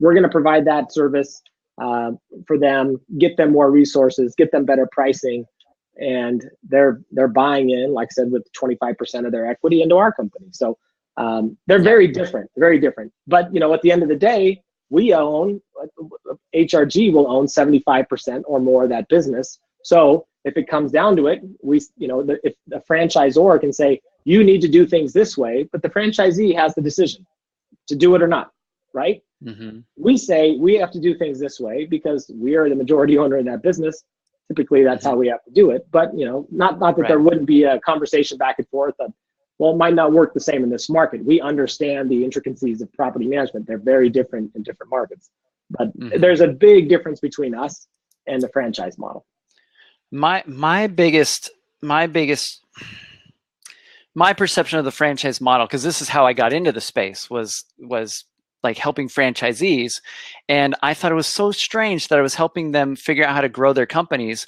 We're going to provide that service for them, get them more resources, get them better pricing, and they're buying in, like I said, with 25% of their equity into our company. So they're very different, very different. But at the end of the day, we own, HRG will own 75% or more of that business. So if it comes down to it, if the franchisor can say, you need to do things this way, but the franchisee has the decision to do it or not, right? We say we have to do things this way because we are the majority owner in that business. Typically, that's how we have to do it. But not that there wouldn't be a conversation back and forth of, well, it might not work the same in this market. We understand the intricacies of property management. They're very different in different markets. But there's a big difference between us and the franchise model. My perception of the franchise model, because this is how I got into the space, was like helping franchisees, and I thought it was so strange that I was helping them figure out how to grow their companies,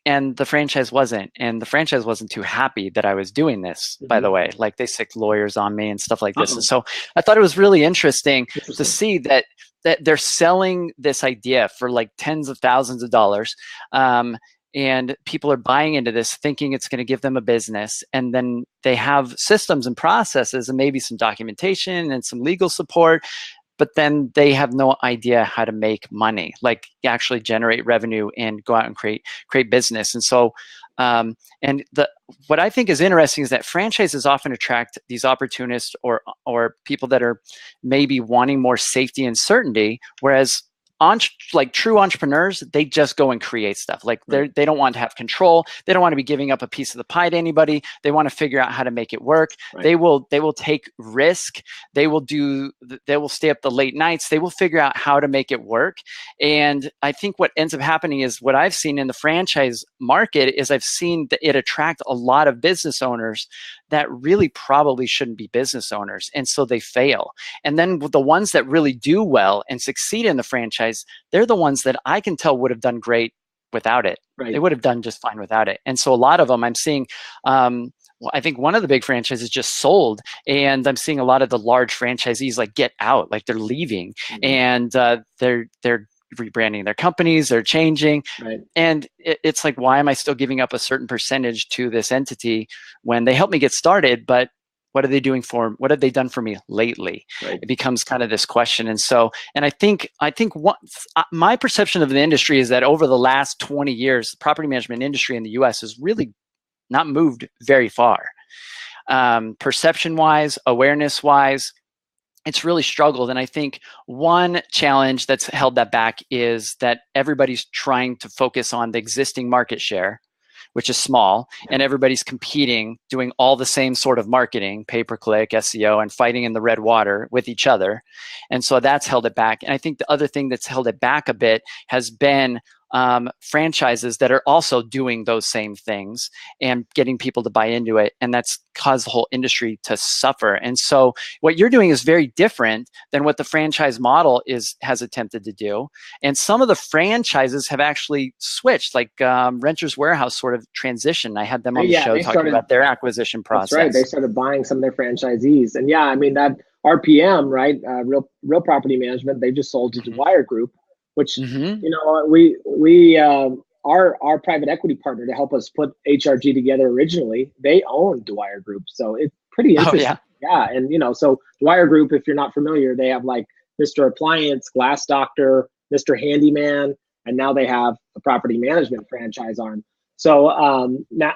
and the franchise wasn't too happy that I was doing this. By the way, like they sicked lawyers on me and stuff like this. And so I thought it was really interesting to see that they're selling this idea for like tens of thousands of dollars. And people are buying into this thinking it's going to give them a business. And then they have systems and processes and maybe some documentation and some legal support, but then they have no idea how to make money, like actually generate revenue and go out and create business. And so, what I think is interesting is that franchises often attract these opportunists or people that are maybe wanting more safety and certainty, whereas like true entrepreneurs, they just go and create stuff. Like they don't want to have control. They don't want to be giving up a piece of the pie to anybody. They want to figure out how to make it work. They will take risk. They will stay up the late nights. They will figure out how to make it work. And I think what ends up happening is what I've seen in the franchise market is I've seen that it attract a lot of business owners that really probably shouldn't be business owners. And so they fail. And then the ones that really do well and succeed in the franchise, they're the ones that I can tell would have done great without it. They would have done just fine without it. And so a lot of them I'm seeing, I think one of the big franchises just sold, and I'm seeing a lot of the large franchisees like get out, like they're leaving, and they're rebranding their companies, they're changing. And it's like, why am I still giving up a certain percentage to this entity when they helped me get started, but what are they doing what have they done for me lately? It becomes kind of this question. And so, and I think my perception of the industry is that over the last 20 years, the property management industry in the US has really not moved very far. Perception wise, awareness wise, it's really struggled. And I think one challenge that's held that back is that everybody's trying to focus on the existing market share, which is small, and everybody's competing, doing all the same sort of marketing, pay-per-click, SEO, and fighting in the red water with each other. And so that's held it back. And I think the other thing that's held it back a bit has been franchises that are also doing those same things and getting people to buy into it. And that's caused the whole industry to suffer. And so what you're doing is very different than what the franchise model has attempted to do. And some of the franchises have actually switched, like Renters Warehouse sort of transition. I had them on the show talking about their acquisition process. That's right. They started buying some of their franchisees. And yeah, I mean, that RPM, right? Real Property Management, they just sold to Dwyer Group, which, our private equity partner to help us put HRG together originally, they own Dwyer Group. So it's pretty interesting. Yeah. And, so Dwyer Group, if you're not familiar, they have like Mr. Appliance, Glass Doctor, Mr. Handyman, and now they have a property management franchise arm. So, now,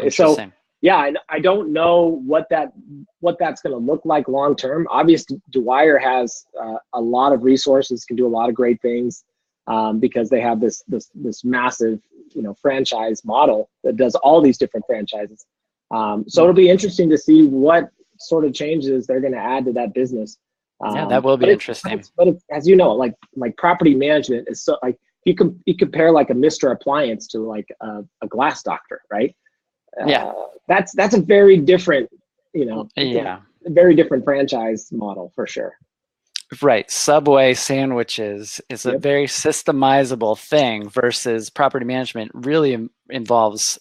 so yeah, I don't know what that's going to look like long term. Obviously, Dwyer has a lot of resources, can do a lot of great things because they have this massive franchise model that does all these different franchises. So it'll be interesting to see what sort of changes they're going to add to that business. Yeah, that will be interesting. But it's, as you know, like property management is so like you compare like a Mr. Appliance to like a glass doctor, right? Yeah, that's a very different, yeah, a very different franchise model for sure. right. Subway sandwiches is a Yep. very systemizable thing versus property management really involves.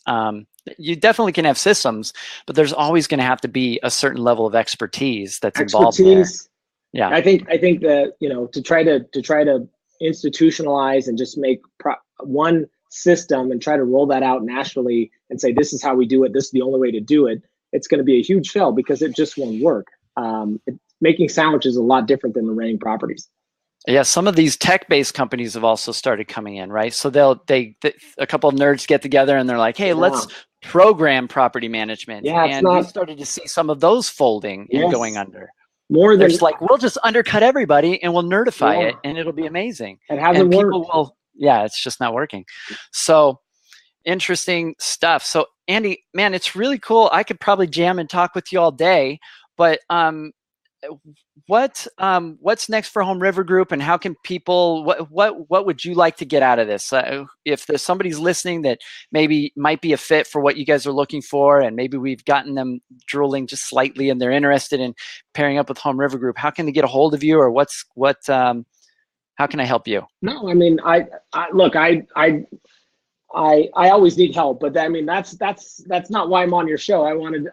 You definitely can have systems, but there's always going to have to be a certain level of expertise that's involved there. Expertise. Yeah. I think that, to try to institutionalize and just make one system and try to roll that out nationally and say this is how we do it, this is the only way to do it, it's going to be a huge fail because it just won't work. Making sandwiches is a lot different than renting properties. Yeah, some of these tech-based companies have also started coming in, right? So a couple of nerds get together and they're like, "Hey, let's program property management." Yeah, and we started to see some of those folding and going under. More than There's like, we'll just undercut everybody and we'll nerdify it, and it'll be amazing. It hasn't worked. Yeah, it's just not working. So interesting stuff. So Andy, man, it's really cool. I could probably jam and talk with you all day, but what's next for Home River Group, and how can people, what would you like to get out of this? If there's somebody's listening that maybe might be a fit for what you guys are looking for, and maybe we've gotten them drooling just slightly and they're interested in pairing up with Home River Group, how can they get a hold of you, or how can I help you? No, I mean, I look, I always need help, but I mean, that's not why I'm on your show. I wanted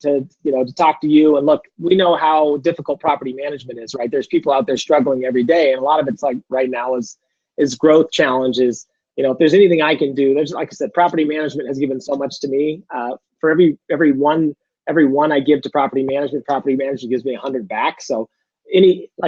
to talk to you, and look, we know how difficult property management is, right? There's people out there struggling every day, and a lot of it's like right now is growth challenges. If there's anything I can do, there's, like I said, property management has given so much to me. For every one I give to property management gives me 100 back. So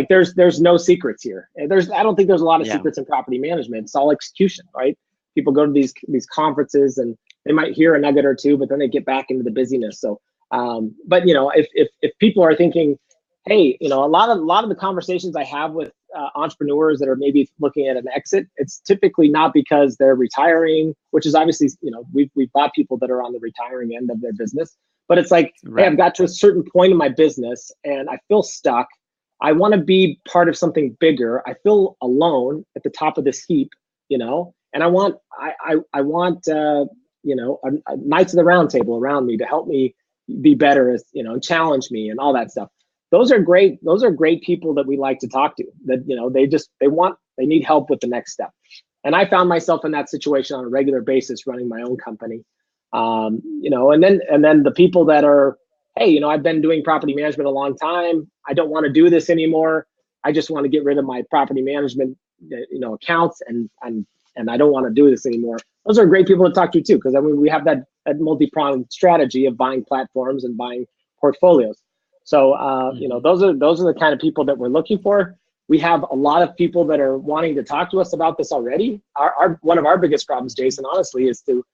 there's no secrets here. I don't think there's a lot of secrets in property management. It's all execution, right? People go to these conferences and they might hear a nugget or two, but then they get back into the busyness. So, but if people are thinking, hey, a lot of the conversations I have with entrepreneurs that are maybe looking at an exit, it's typically not because they're retiring, which is obviously, we've bought people that are on the retiring end of their business, but it's like, right. Hey, I've got to a certain point in my business and I feel stuck. I want to be part of something bigger. I feel alone at the top of this heap, and I want a Knights of the Round Table around me to help me be better, and challenge me and all that stuff. Those are great people that we like to talk to, that they need help with the next step. And I found myself in that situation on a regular basis running my own company. And then the people that are, hey, I've been doing property management a long time. I don't want to do this anymore. I just want to get rid of my property management accounts and I don't want to do this anymore. Those are great people to talk to too, because I mean we have that multi-pronged strategy of buying platforms and buying portfolios. So those are the kind of people that we're looking for. We have a lot of people that are wanting to talk to us about this already. One of our biggest problems, Jason, honestly, is to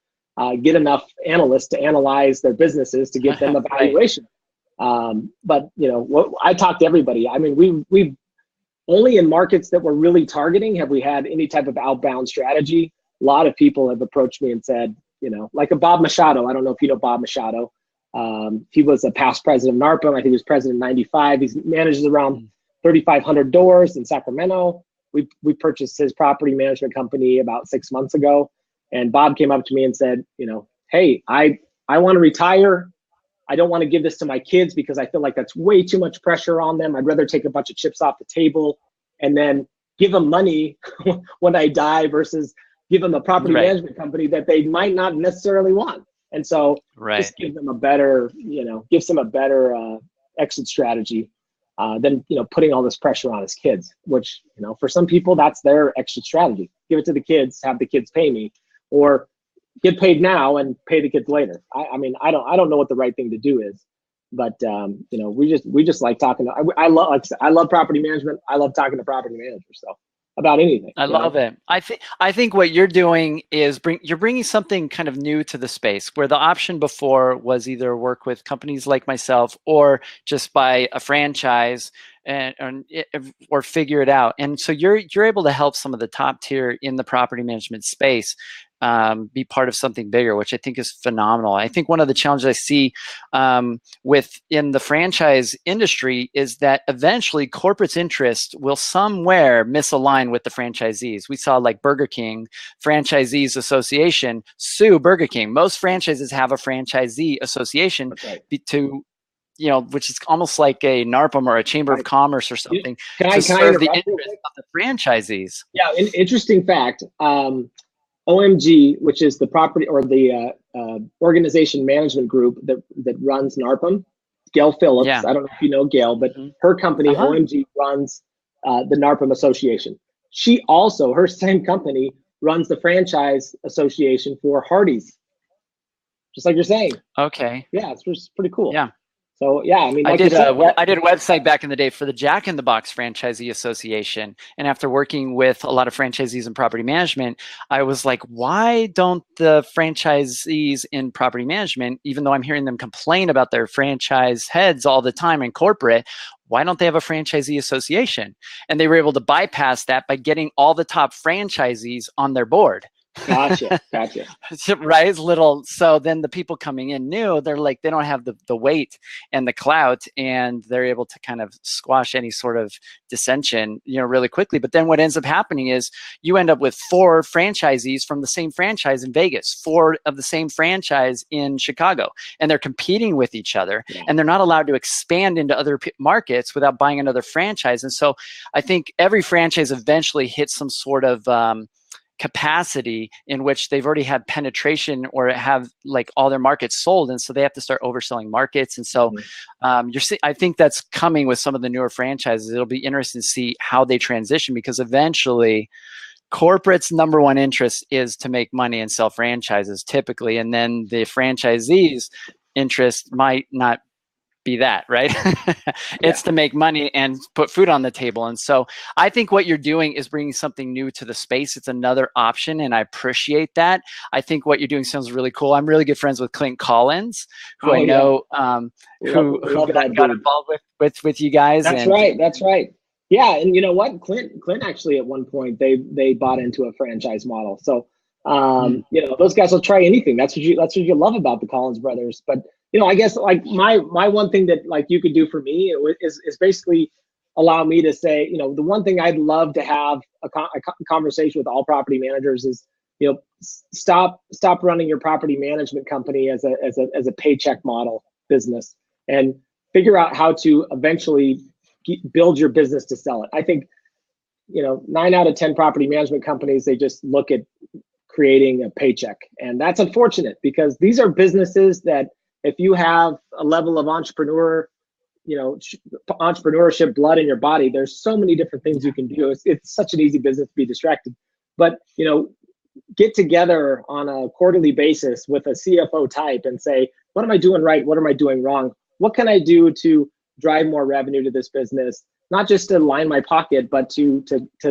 get enough analysts to analyze their businesses to give them a valuation. But what I talk to everybody. I mean, we've only in markets that we're really targeting have we had any type of outbound strategy. A lot of people have approached me and said, like a Bob Machado. I don't know if you know Bob Machado. He was a past president of NARPM. I think he was president in '95. He manages around 3,500 doors in Sacramento. We purchased his property management company about 6 months ago. And Bob came up to me and said, hey, I want to retire. I don't want to give this to my kids because I feel like that's way too much pressure on them. I'd rather take a bunch of chips off the table and then give them money when I die versus give them a property management company that they might not necessarily want. And so just give them a better, exit strategy than, putting all this pressure on his kids, which, for some people, that's their exit strategy. Give it to the kids, have the kids pay me, or get paid now and pay the kids later. I mean, I don't know what the right thing to do is, but we just like talking. I love property management. I love talking to property managers. So about anything. I love it. I think what you're doing is you're bringing something kind of new to the space, where the option before was either work with companies like myself or just buy a franchise or figure it out. And so you're able to help some of the top tier in the property management space be part of something bigger, which I think is phenomenal. I think one of the challenges I see within the franchise industry is that eventually corporate's interest will somewhere misalign with the franchisees. We saw like Burger King Franchisees Association sue Burger King. Most franchises have a franchisee association to, you know, which is almost like a NARPM or a Chamber of Commerce or something to serve the interests of the franchisees. Yeah, an interesting fact. OMG, which is the property or the organization management group that runs NARPM, Gail Phillips. Yeah. I don't know if you know Gail, but her company, OMG, runs the NARPM Association. She also, her same company, runs the franchise association for Hardee's, just like you're saying. Okay. Yeah, it's pretty cool. Yeah. So yeah, I mean, like I did a website back in the day for the Jack in the Box Franchisee Association, and after working with a lot of franchisees in property management, I was like, why don't the franchisees in property management, even though I'm hearing them complain about their franchise heads all the time in corporate, why don't they have a franchisee association? And they were able to bypass that by getting all the top franchisees on their board. Gotcha. Right, it's little. So then the people coming in knew, they're like, they don't have the weight and the clout, and they're able to kind of squash any sort of dissension, you know, really quickly. But then what ends up happening is you end up with 4 franchisees from the same franchise in Vegas, 4 of the same franchise in Chicago, and they're competing with each other, and they're not allowed to expand into other markets without buying another franchise. And so I think every franchise eventually hits some sort of capacity in which they've already had penetration or have like all their markets sold, and so they have to start overselling markets. And so I think that's coming with some of the newer franchises. It'll be interesting to see how they transition, because eventually corporate's number one interest is to make money and sell franchises typically, and then the franchisees' interest might not be that, right? It's to make money and put food on the table. And so I think what you're doing is bringing something new to the space. It's another option, and I appreciate that. I think what you're doing sounds really cool. I'm really good friends with Clint Collins, who I know who got involved with you guys. That's right. Yeah, and you know what, Clint actually at one point they bought into a franchise model. So you know, those guys will try anything. That's what you love about the Collins brothers. But you know, I guess like my one thing that like you could do for me is basically allow me to say, you know, the one thing I'd love to have a conversation with all property managers is, you know, stop running your property management company as a paycheck model business, and figure out how to eventually build your business to sell it. I think, you know, 9 out of 10 property management companies, they just look at creating a paycheck, and that's unfortunate, because these are businesses that, if you have a level of entrepreneurship blood in your body, there's so many different things you can do. It's such an easy business to be distracted. But, you know, get together on a quarterly basis with a CFO type and say, what am I doing right? What am I doing wrong? What can I do to drive more revenue to this business? Not just to line my pocket, but to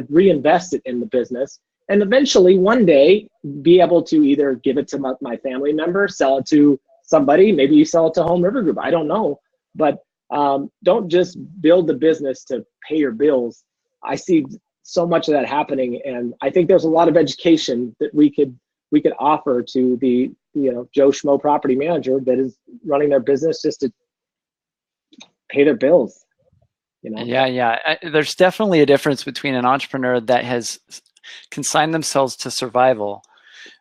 reinvest it in the business. And eventually one day be able to either give it to my family member, sell it to somebody, maybe you sell it to Home River Group, I don't know. But don't just build the business to pay your bills. I see so much of that happening, and I think there's a lot of education that we could offer to the, you know, Joe Schmo property manager that is running their business just to pay their bills. You know? Yeah. There's definitely a difference between an entrepreneur that has consigned themselves to survival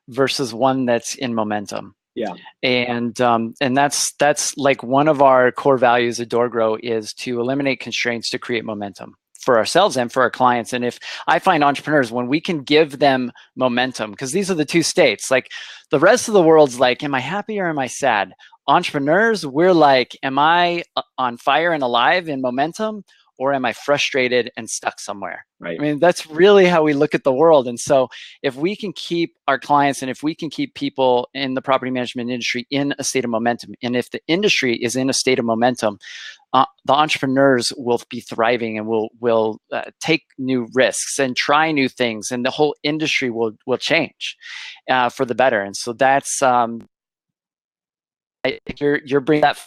versus one that's in momentum. Yeah. And that's like one of our core values at DoorGrow is to eliminate constraints to create momentum for ourselves and for our clients. And if I find entrepreneurs, when we can give them momentum, because these are the two states, like the rest of the world's like, am I happy or am I sad? Entrepreneurs, we're like, am I on fire and alive in momentum, or am I frustrated and stuck somewhere? Right. I mean, that's really how we look at the world. And so if we can keep our clients and if we can keep people in the property management industry in a state of momentum, and if the industry is in a state of momentum, the entrepreneurs will be thriving and will take new risks and try new things, and the whole industry will change for the better. And so that's I think you're bringing that,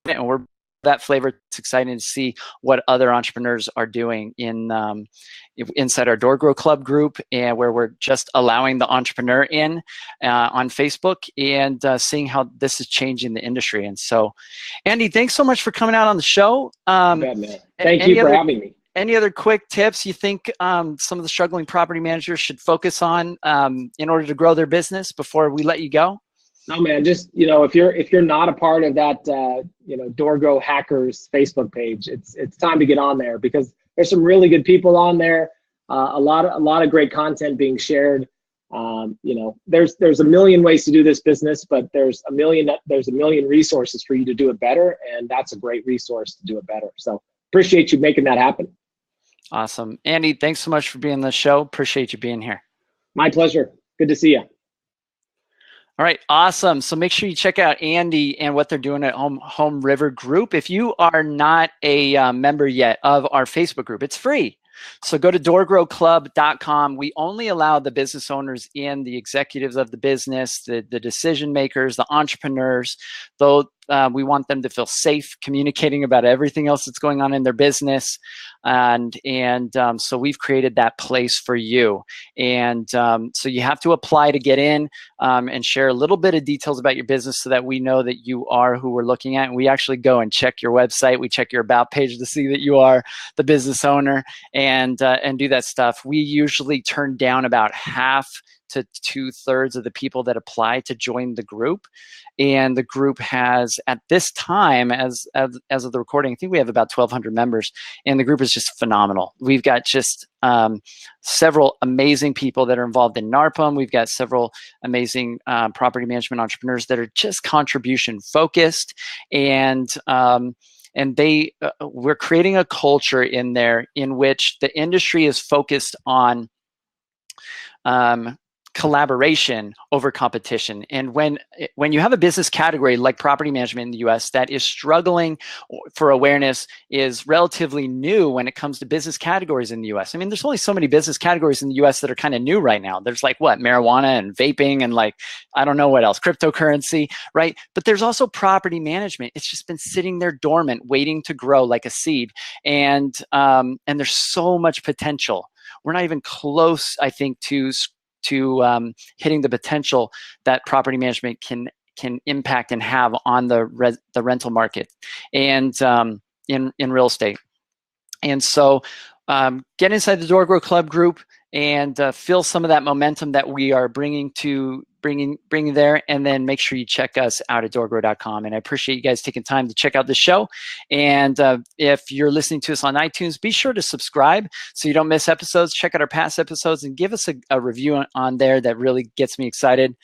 and we're that flavor. It's exciting to see what other entrepreneurs are doing inside our DoorGrow Club group, and where we're just allowing the entrepreneur in on Facebook, and seeing how this is changing the industry. And so, Andy, thanks so much for coming out on the show. Man. Thank you for having me. Any other quick tips you think some of the struggling property managers should focus on in order to grow their business before we let you go? No, man, just, if you're not a part of that, DoorGrow Hackers Facebook page, it's time to get on there, because there's some really good people on there. A lot of great content being shared. There's a million ways to do this business, but there's a million resources for you to do it better, and that's a great resource to do it better. So appreciate you making that happen. Awesome. Andy, thanks so much for being on the show. Appreciate you being here. My pleasure. Good to see you. All right, awesome. So make sure you check out Andy and what they're doing at Home River Group. If you are not a member yet of our Facebook group, it's free. So go to DoorGrowClub.com. We only allow the business owners in, the executives of the business, the decision makers, the entrepreneurs, though we want them to feel safe communicating about everything else that's going on in their business. And so we've created that place for you. And so you have to apply to get in, and share a little bit of details about your business so that we know that you are who we're looking at. And we actually go and check your website. We check your about page to see that you are the business owner, and do that stuff. We usually turn down about half to 2/3 of the people that apply to join the group. And the group has, at this time, as of the recording, I think we have about 1,200 members, and the group is just phenomenal. We've got just several amazing people that are involved in NARPM. We've got several amazing property management entrepreneurs that are just contribution focused, and we're creating a culture in there in which the industry is focused on collaboration over competition. And when you have a business category like property management in the US that is struggling for awareness, is relatively new when it comes to business categories in the US. I mean, there's only so many business categories in the US that are kind of new right now. There's like marijuana and vaping and I don't know what else, cryptocurrency, right? But there's also property management. It's just been sitting there dormant, waiting to grow like a seed. And there's so much potential. We're not even close, I think, to hitting the potential that property management can impact and have on the rental market and in real estate. And so get inside the DoorGrow Club group and feel some of that momentum that we are bringing there, and then make sure you check us out at doorgrow.com. And I appreciate you guys taking time to check out the show. And if you're listening to us on iTunes, be sure to subscribe so you don't miss episodes. Check out our past episodes and give us a review on there. That really gets me excited.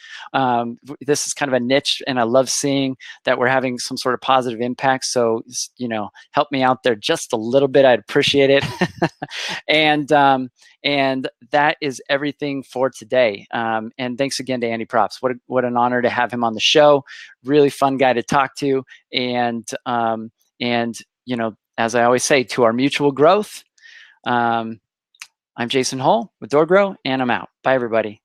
This is kind of a niche, and I love seeing that we're having some sort of positive impact. So, help me out there just a little bit. I'd appreciate it. And that is everything for today. And thanks again to Andy Propst. What an honor to have him on the show. Really fun guy to talk to. And as I always say, to our mutual growth. I'm Jason Hull with DoorGrow, and I'm out. Bye, everybody.